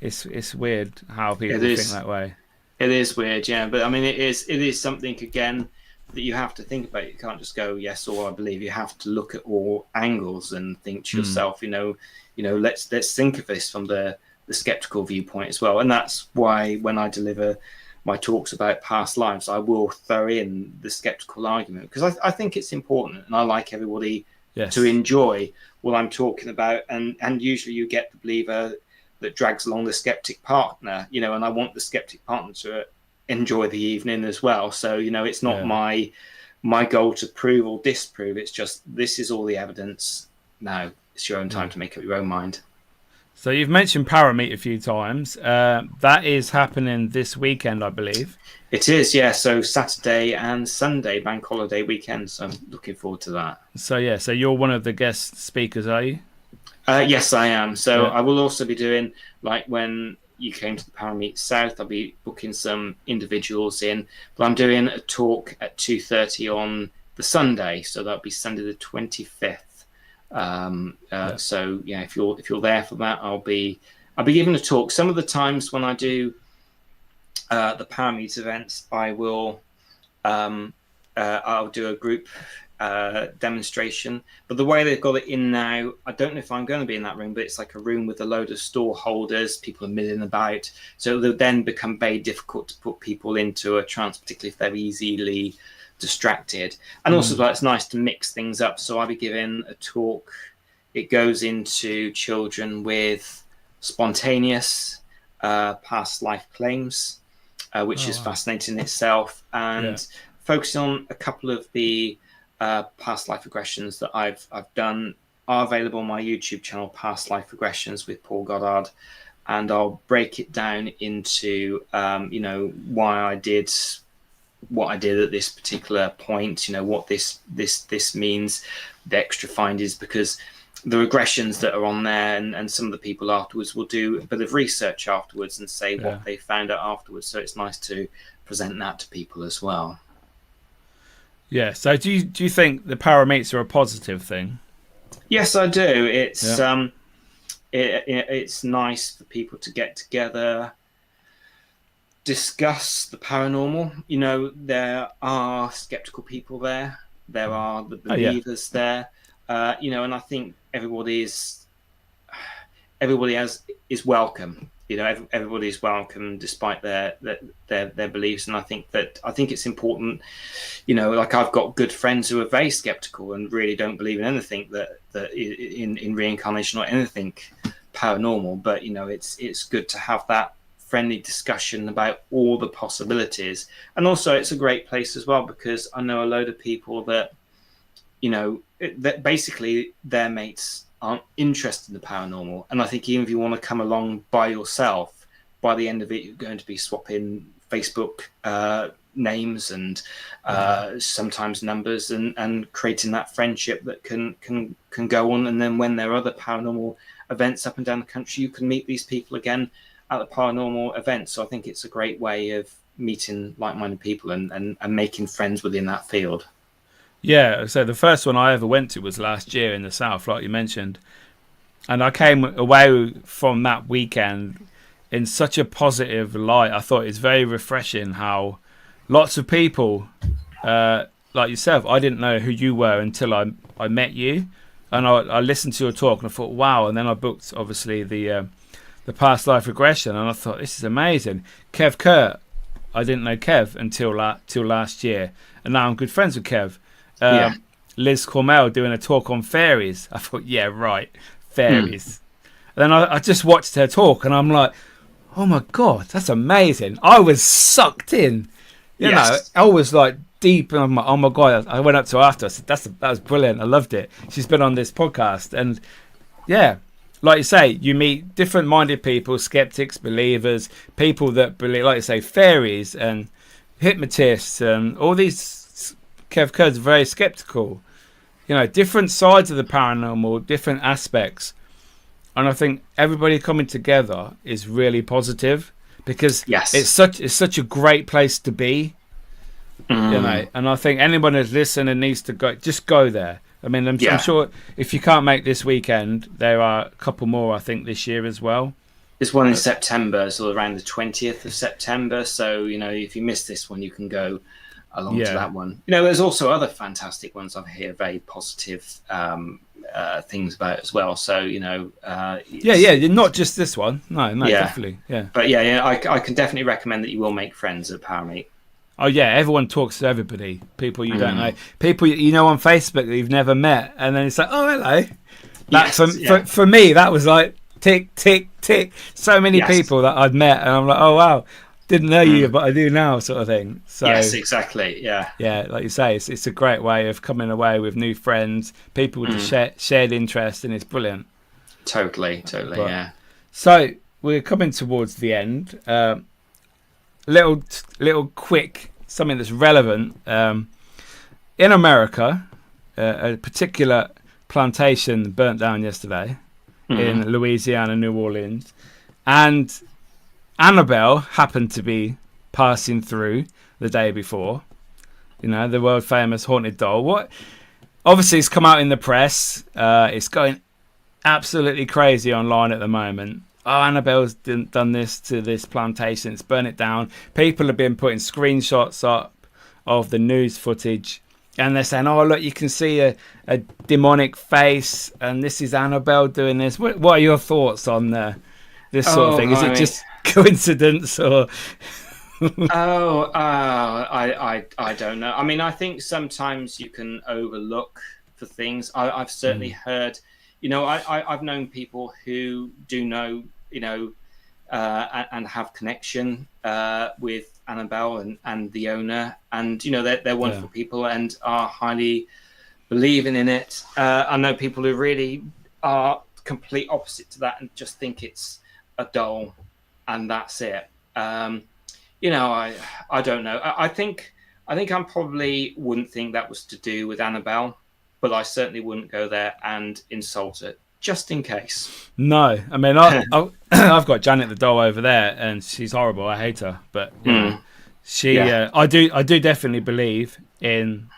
It's weird how people think that way. It is weird, but I mean, it is something again that you have to think about. You can't just go yes or I believe. You have to look at all angles and think to yourself, let's think of this from the skeptical viewpoint as well. And that's why when I deliver my talks about past lives, I will throw in the skeptical argument, because I think it's important, and I like everybody to enjoy what I'm talking about. And usually you get the believer that drags along the skeptic partner, and I want the skeptic partner to enjoy the evening as well. So, it's not my goal to prove or disprove. It's just, this is all the evidence. now it's your own time to make up your own mind. So you've mentioned Parameet a few times. That is happening this weekend, I believe. It is, yeah. So Saturday and Sunday, bank holiday weekend. So I'm looking forward to that. So you're one of the guest speakers, are you? Yes, I am. So Yeah. I will also be doing, like when you came to the Parameet South, I'll be booking some individuals in. But I'm doing a talk at 2:30 on the Sunday. So that'll be Sunday the 25th. So yeah, if you're there for that, I'll be giving a talk. Some of the times when I do the Parameet events, I will I'll do a group demonstration. But the way they've got it in now, I don't know if I'm going to be in that room, but it's like a room with a load of store holders, people are milling about. So it'll then become very difficult to put people into a trance, particularly if they're easily distracted. And also it's nice to mix things up. So I'll be giving a talk. It goes into children with spontaneous past life claims, which is fascinating in itself, and focusing on a couple of the past life regressions that I've done are available on my YouTube channel, Past Life Regressions with Paul Goddard, and I'll break it down into why I did what I did at this particular point, what this means, the extra findings, because the regressions that are on there and some of the people afterwards will do a bit of research afterwards and say what they found out afterwards. So it's nice to present that to people as well. Yeah. So do you think the Parameets are a positive thing? Yes, I do. It's it's nice for people to get together, discuss the paranormal. There are skeptical people there. There are the believers there. And I think everybody is welcome. Everybody is welcome despite their beliefs. And I think it's important. Like I've got good friends who are very skeptical and really don't believe in anything that in reincarnation or anything paranormal. But it's good to have that friendly discussion about all the possibilities. And also it's a great place as well, because I know a load of people that that basically their mates aren't interested in the paranormal. And I think even if you want to come along by yourself, by the end of it, you're going to be swapping Facebook names and sometimes numbers and creating that friendship that can go on. And then when there are other paranormal events up and down the country, you can meet these people again at the paranormal event. So I think it's a great way of meeting like-minded people and making friends within that field. Yeah, so the first one I ever went to was last year in the South, like you mentioned. And I came away from that weekend in such a positive light. I thought it's very refreshing how lots of people, like yourself, I didn't know who you were until I met you. And I listened to your talk and I thought, wow. And then I booked, obviously, the past life regression. And I thought, this is amazing. Kev Kurt, I didn't know Kev until last year. And now I'm good friends with Kev. Liz Cormel doing a talk on fairies. I thought, yeah, right, fairies. And then I just watched her talk and I'm like, oh my God, that's amazing. I was sucked in. You know, I was like deep and I'm like, oh my God. I went up to her after. I said, that was brilliant. I loved it. She's been on this podcast. And yeah, like you say, you meet different minded people, skeptics, believers, people that believe, like you say, fairies and hypnotists and all these. Kev Kurt's very skeptical, different sides of the paranormal, different aspects, and I think everybody coming together is really positive because it's such a great place to be, and I think anyone who's listening needs to go there. I mean, I'm sure if you can't make this weekend, there are a couple more I think this year as well. There's one in September, so around the 20th of September. So if you miss this one, you can go along to that one. There's also other fantastic ones I hear very positive things about as well. So not just this one. No, definitely. Yeah, but I can definitely recommend that you will make friends at Parameet. Oh yeah, everyone talks to everybody. People you don't know, people on Facebook that you've never met, and then it's like, oh hello. For me, that was like tick tick tick. So many people that I'd met, and I'm like, oh wow. didn't know you, but I do now, sort of thing. So yes, exactly. Yeah. yeah, like you say, it's a great way of coming away with new friends, people with the shared interest, and it's brilliant. Totally, But, yeah. So we're coming towards the end. Little quick something that's relevant. In America, a particular plantation burnt down yesterday in Louisiana, New Orleans, and Annabelle happened to be passing through the day before. You know, the world famous haunted doll. What? Obviously, it's come out in the press. It's going absolutely crazy online at the moment. Oh, Annabelle's done this to this plantation. It's burnt it down. People have been putting screenshots up of the news footage, and they're saying, "Oh, look, you can see a demonic face, and this is Annabelle doing this." What are your thoughts on this sort of thing? Is it just coincidence or? I don't know. I mean, I think sometimes you can overlook for things. I've certainly heard. You know, I've known people who do know, you know, and have connection with Annabelle and the owner, and you know they're wonderful people and are highly believing in it. I know people who really are complete opposite to that and just think it's a doll and that's it. You know, I don't know. I think I probably wouldn't think that was to do with Annabelle, but I certainly wouldn't go there and insult it, just in case. No, I mean, I've got Janet the doll over there, and she's horrible. I hate her, but you know, I do definitely believe in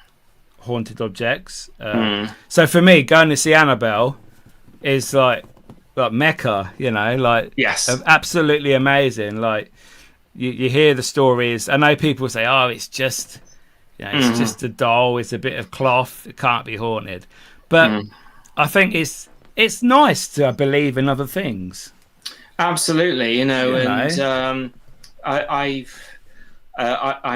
haunted objects. So for me, going to see Annabelle is like Mecca, you know, like absolutely amazing. Like you hear the stories. I know people say, "Oh, it's just." Yeah, it's just a doll. It's a bit of cloth. It can't be haunted. But I think it's nice to believe in other things. Absolutely, you know. And I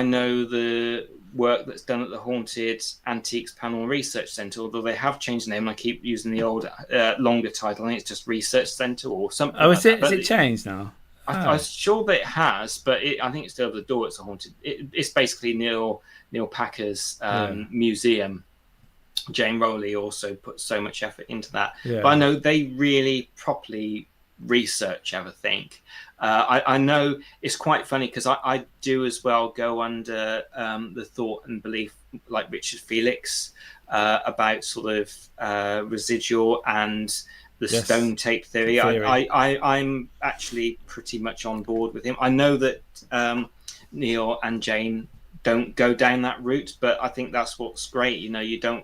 know the work that's done at the Haunted Antiques Panel Research Centre, although they have changed the name. I keep using the old, longer title. I think it's just Research Centre or something. Oh, is it? Is it changed now? I'm sure that it has, but I think it's still the door. It's a haunted. It's basically Neil Packer's museum. Jane Rowley also put so much effort into that. But I know they really properly research everything. I know it's quite funny because I do as well go under the thought and belief, like Richard Felix, about sort of residual and the stone tape theory. I'm actually pretty much on board with him. I know that Neil and Jane don't go down that route, but I think that's what's great. You know, you don't.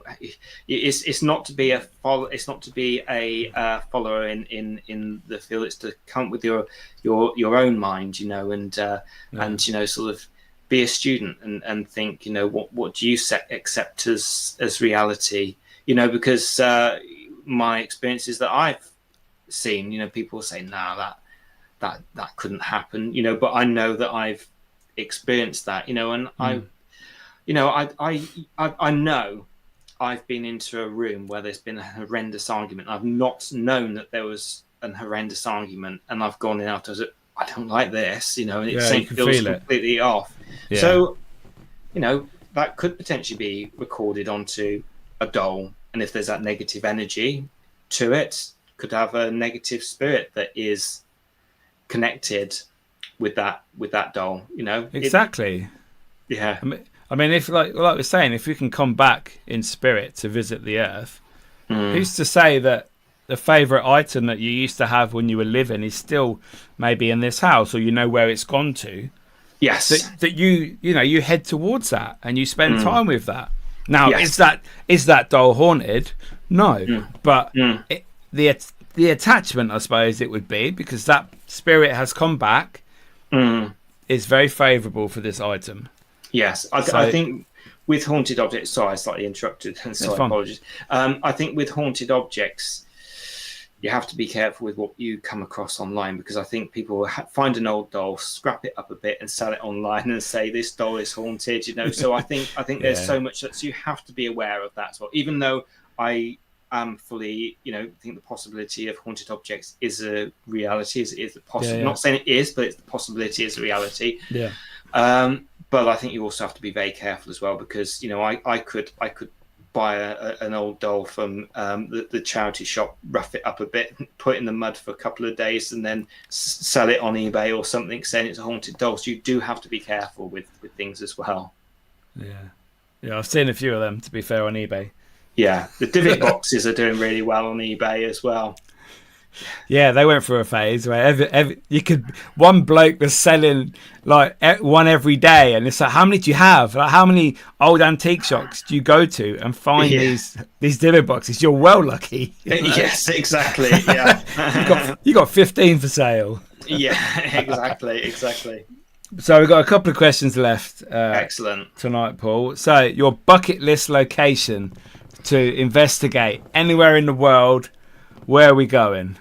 It's not to be a follow. It's not to be a follower in the field. It's to come with your own mind. You know, and you know, sort of be a student and think. You know, what do you accept as reality? You know, because my experiences that I've seen, you know, people say, "Nah, that couldn't happen," you know, but I know that I've experienced that, you know, and I know I've been into a room where there's been a horrendous argument. I've not known that there was an horrendous argument, and I've gone in after I don't like this, you know, and it feels completely off. Yeah. So, you know, that could potentially be recorded onto a doll. And if there's that negative energy to it, could have a negative spirit that is connected with that doll, you know. Exactly. I mean, if like we're saying, if we can come back in spirit to visit the earth, who's to say that the favourite item that you used to have when you were living is still maybe in this house, or you know where it's gone to? Yes. That you head towards that and you spend time with that. Now, is that doll haunted? No, but the attachment, I suppose it would be, because that spirit has come back, is very favourable for this item. Yes, I think with haunted objects. Sorry, I slightly interrupted. So apologies. I think with haunted objects, you have to be careful with what you come across online, because I think people will find an old doll, scrap it up a bit, and sell it online and say this doll is haunted. You know, so I think there's so much that you have to be aware of that as well. Even though I fully, think the possibility of haunted objects is a reality. Is a possible? Yeah. Not saying it is, but it's the possibility is a reality. Yeah. But I think you also have to be very careful as well, because I could buy an old doll from the charity shop, rough it up a bit, put it in the mud for a couple of days, and then sell it on eBay or something, saying it's a haunted doll. So you do have to be careful with things as well. Yeah, I've seen a few of them, to be fair, on eBay. Yeah, the divot boxes are doing really well on eBay as well. Yeah, they went through a phase where one bloke was selling like one every day, and it's like, how many do you have? Like, how many old antique shops do you go to and find these divot boxes? You're well lucky. Yes, exactly. Yeah, you got 15 for sale. Yeah, exactly. So we've got a couple of questions left. Excellent. Tonight, Paul. So your bucket list location to investigate anywhere in the world. Where are we going?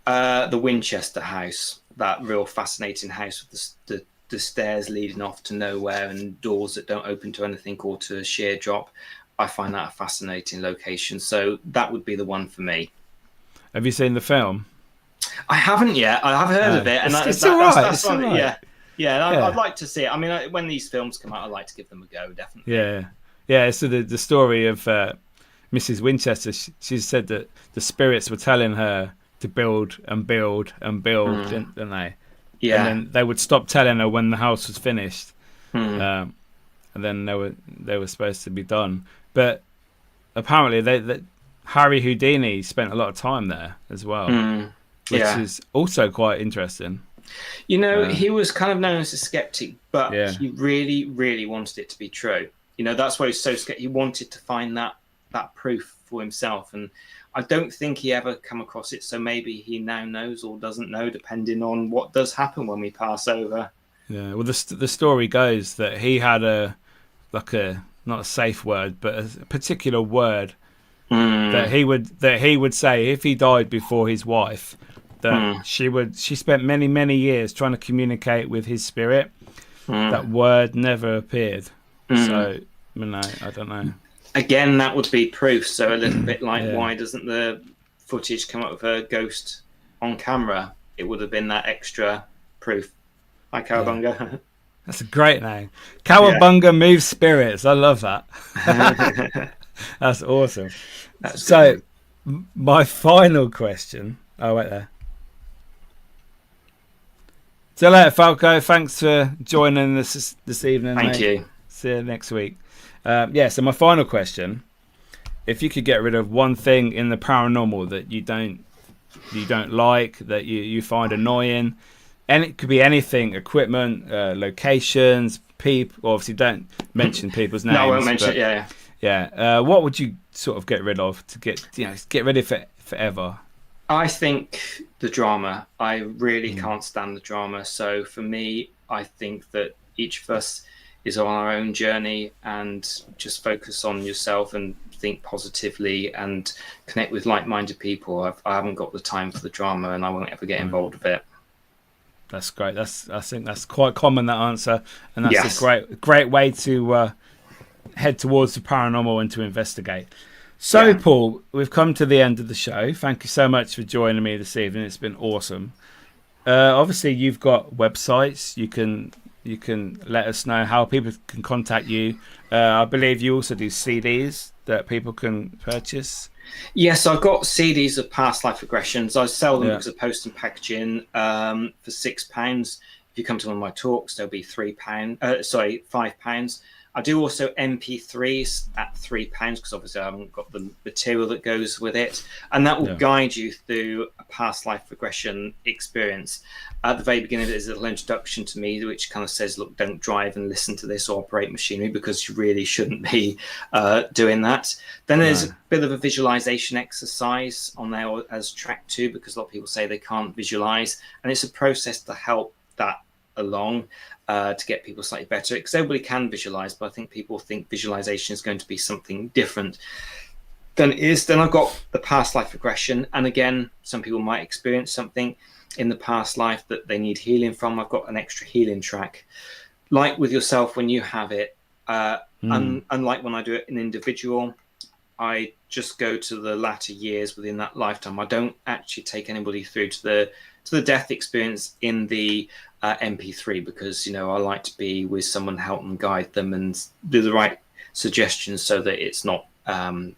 The Winchester house, that real fascinating house with the stairs leading off to nowhere and doors that don't open to anything or to a sheer drop. I find that a fascinating location. So that would be the one for me. Have you seen the film? I haven't yet. I have heard of it. And it's all right. That's all right. Yeah. I'd like to see it. I mean, when these films come out, I'd like to give them a go, definitely. Yeah. So the story of Mrs. Winchester, she said that the spirits were telling her to build and build and build, didn't they? Yeah. And then they would stop telling her when the house was finished, and then they were supposed to be done. But apparently, Harry Houdini spent a lot of time there as well, which is also quite interesting. He was kind of known as a skeptic, but he really, really wanted it to be true. That's why he was so scared. He wanted to find that proof for himself, and I don't think he ever come across it, so maybe he now knows or doesn't know, depending on what does happen when we pass over. Yeah, well, the story goes that he had not a safe word, but a particular word that he would say if he died before his wife, that she spent many years trying to communicate with his spirit. That word never appeared. So I don't know. Again, that would be proof. So a little bit like, why doesn't the footage come up with a ghost on camera? It would have been that extra proof. Hi, Cowabunga. Yeah. That's a great name. Cowabunga moves spirits. I love that. That's awesome. So my final question. Oh, wait there. See you later, Falco. Thanks for joining us this evening. Thank you. See you next week. So my final question: if you could get rid of one thing in the paranormal that you don't like, that you find annoying, and it could be anything, equipment, locations, people. Obviously, don't mention people's names. No, I won't mention it. Yeah. What would you sort of get rid of to get rid of it forever? I think the drama. I really can't stand the drama. So for me, I think that each of us is on our own journey, and just focus on yourself and think positively and connect with like-minded people. I haven't got the time for the drama, and I won't ever get involved with it. That's great. I think that's quite common, that answer, and that's a great way to head towards the paranormal and to investigate. So, Paul, we've come to the end of the show. Thank you so much for joining me this evening. It's been awesome. Obviously, you've got websites. You can let us know how people can contact you. I believe you also do CDs that people can purchase. Yes, I've got CDs of past life regressions. I sell them because of post and packaging for £6. If you come to one of my talks, there'll be £5. I do also MP3s at £3 because obviously I haven't got the material that goes with it, and that will guide you through a past life regression experience. At the very beginning, there's a little introduction to me which kind of says, look, don't drive and listen to this or operate machinery, because you really shouldn't be doing that. Then there's a bit of a visualization exercise on there as track 2, because a lot of people say they can't visualize, and it's a process to help that along. To get people slightly better, because everybody can visualize, but I think people think visualization is going to be something different than it is. Then I've got the past life regression, and again, some people might experience something in the past life that they need healing from. I've got an extra healing track. Like with yourself, when you have it, unlike when I do it an individual, I just go to the latter years within that lifetime. I don't actually take anybody through to the death experience in the MP3, because I like to be with someone, help them, guide them, and do the right suggestions so that it's not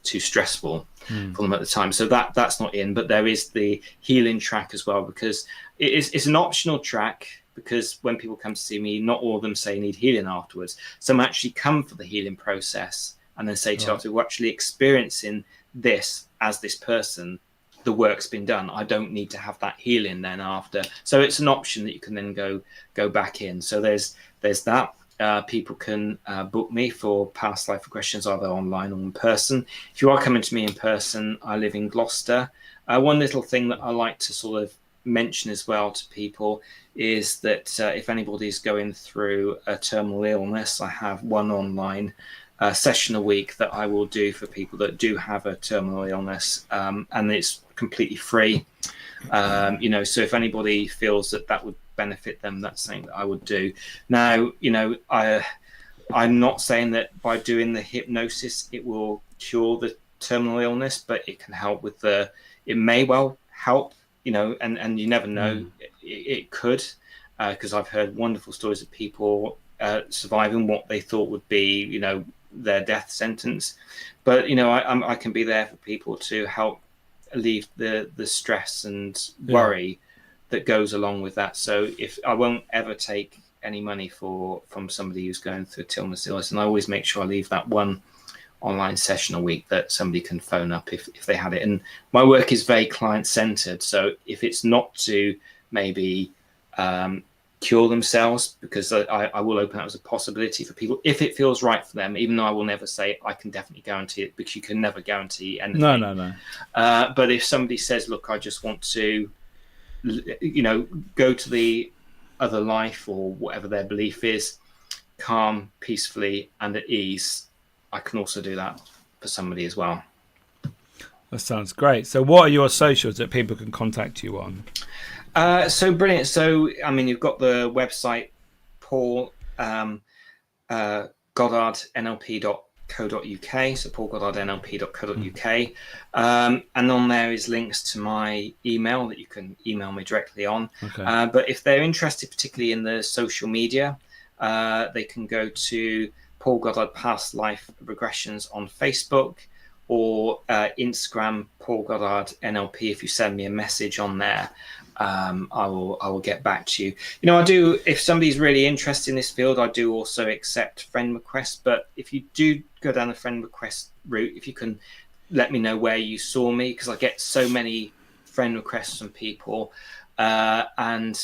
too stressful for them at the time. So that's not in, but there is the healing track as well, because it's an optional track, because when people come to see me, not all of them say need healing afterwards. Some actually come for the healing process and then say to us, we're actually experiencing this as this person, the work's been done. I don't need to have that healing then after. So it's an option that you can then go back in. So there's that. People can book me for past life regressions, either online or in person. If you are coming to me in person, I live in Gloucester. One little thing that I like to sort of mention as well to people is that if anybody's going through a terminal illness, I have one online session a week that I will do for people that do have a terminal illness, and it's completely free. So if anybody feels that would benefit them, that's something that I would do. Now, I'm not saying that by doing the hypnosis it will cure the terminal illness, but it can help with it may well help, and you never know. It could, because I've heard wonderful stories of people surviving what they thought would be, their death sentence. But I can be there for people to help alleviate the stress and worry that goes along with that. So if I won't ever take any money from somebody who's going through a terminal illness, and I always make sure I leave that one online session a week that somebody can phone up if they had it. And my work is very client centered, so if it's not to maybe cure themselves, because I will open that as a possibility for people if it feels right for them, even though I will never say I can definitely guarantee it, because you can never guarantee anything. No. But if somebody says, look, I just want to go to the other life, or whatever their belief is, calm, peacefully and at ease, I can also do that for somebody as well. That sounds great. So what are your socials that people can contact you on? So brilliant. So, you've got the website, Paul, GoddardNLP.co.uk. So paulgoddardnlp.co.uk. And on there is links to my email that you can email me directly on. Okay. But if they're interested particularly in the social media, they can go to Paul Goddard Past Life Regressions on Facebook, or Instagram, Paul Goddard NLP. If you send me a message on there, I will get back to you. I do, if somebody's really interested in this field, I do also accept friend requests. But if you do go down the friend request route, if you can let me know where you saw me, because I get so many friend requests from people, and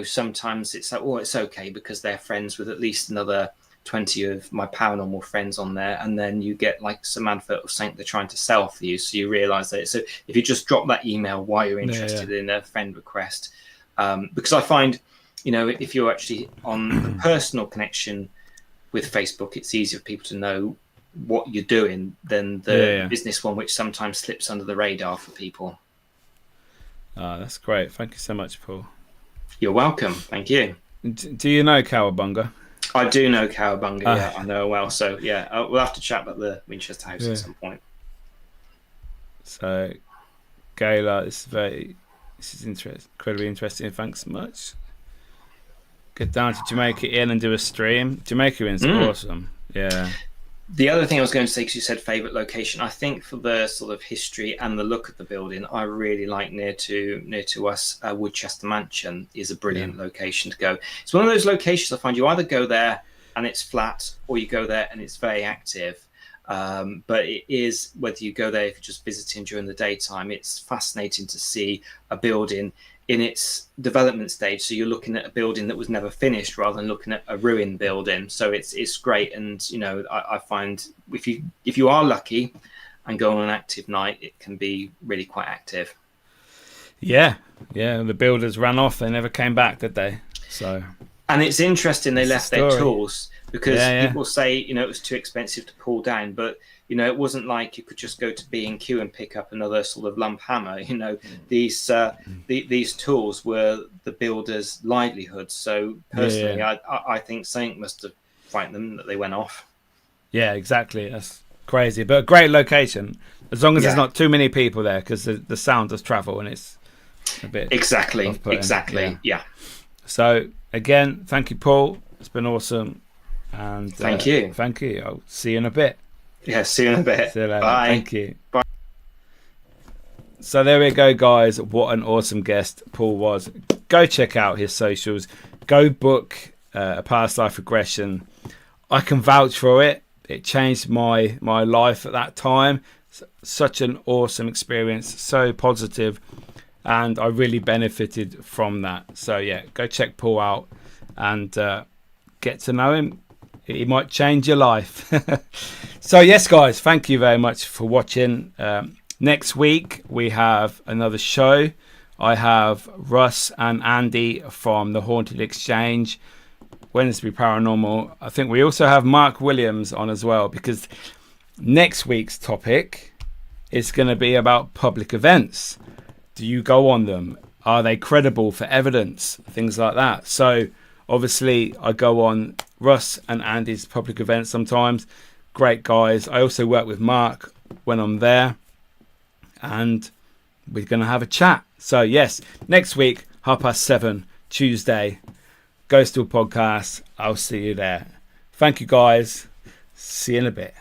sometimes it's like, it's okay because they're friends with at least another 20 of my paranormal friends on there, and then you get like some advert of something they're trying to sell for you, so you realize that. So if you just drop that email why you're interested in a friend request, because I find if you're actually on the personal connection with Facebook, it's easier for people to know what you're doing than the business one, which sometimes slips under the radar for people. That's great. Thank you so much, Paul. You're welcome. Thank you. Do you know Cowabunga? I do know Cowabunga, I know well. So, we'll have to chat about the Winchester House at some point. So, Gayla, this is incredibly interesting. Thanks so much. Get down to Jamaica Inn and do a stream. Jamaica Inn's awesome. Yeah. The other thing I was going to say, because you said favourite location, I think for the sort of history and the look of the building, I really like near to us, Woodchester Mansion is a brilliant location to go. It's one of those locations I find you either go there and it's flat, or you go there and it's very active. But it is, whether you go there if you're just visiting during the daytime, it's fascinating to see a building in its development stage. So you're looking at a building that was never finished rather than looking at a ruined building. So it's great. And I find if you are lucky and go on an active night, it can be really quite active. The builders ran off, they never came back, did they? So, and it's interesting they left their tools, because people say it was too expensive to pull down, but it wasn't like you could just go to B&Q and pick up another sort of lump hammer. These tools were the builders' livelihoods. So personally, I think something must have frightened them that they went off. Yeah, exactly. That's crazy, but a great location. As long as there's Yeah. not too many people there, because the sound does travel and it's a bit Exactly. off-putting. Exactly. Yeah. So again, thank you, Paul. It's been awesome. And Thank you. Thank you. I'll see you in a bit. Yeah. See you in a bit. See you later. Bye. Thank you. Bye. So there we go, guys. What an awesome guest Paul was. Go check out his socials. Go book a past life regression. I can vouch for it. It changed my life at that time. Such an awesome experience. So positive. And I really benefited from that. So yeah, go check Paul out and get to know him. He might change your life. So yes, guys, thank you very much for watching. Next week we have another show. I have Russ and Andy from the Haunted Exchange, Wednesday Paranormal. I think we also have Mark Williams on as well, because next week's topic is going to be about public events. Do you go on them? Are they credible for evidence? Things like that. So obviously I go on Russ and Andy's public events sometimes. Great guys. I also work with Mark when I'm there, and we're going to have a chat. So yes, next week, 7:30 Tuesday, Ghostoul podcast. I'll see you there. Thank you, guys. See you in a bit.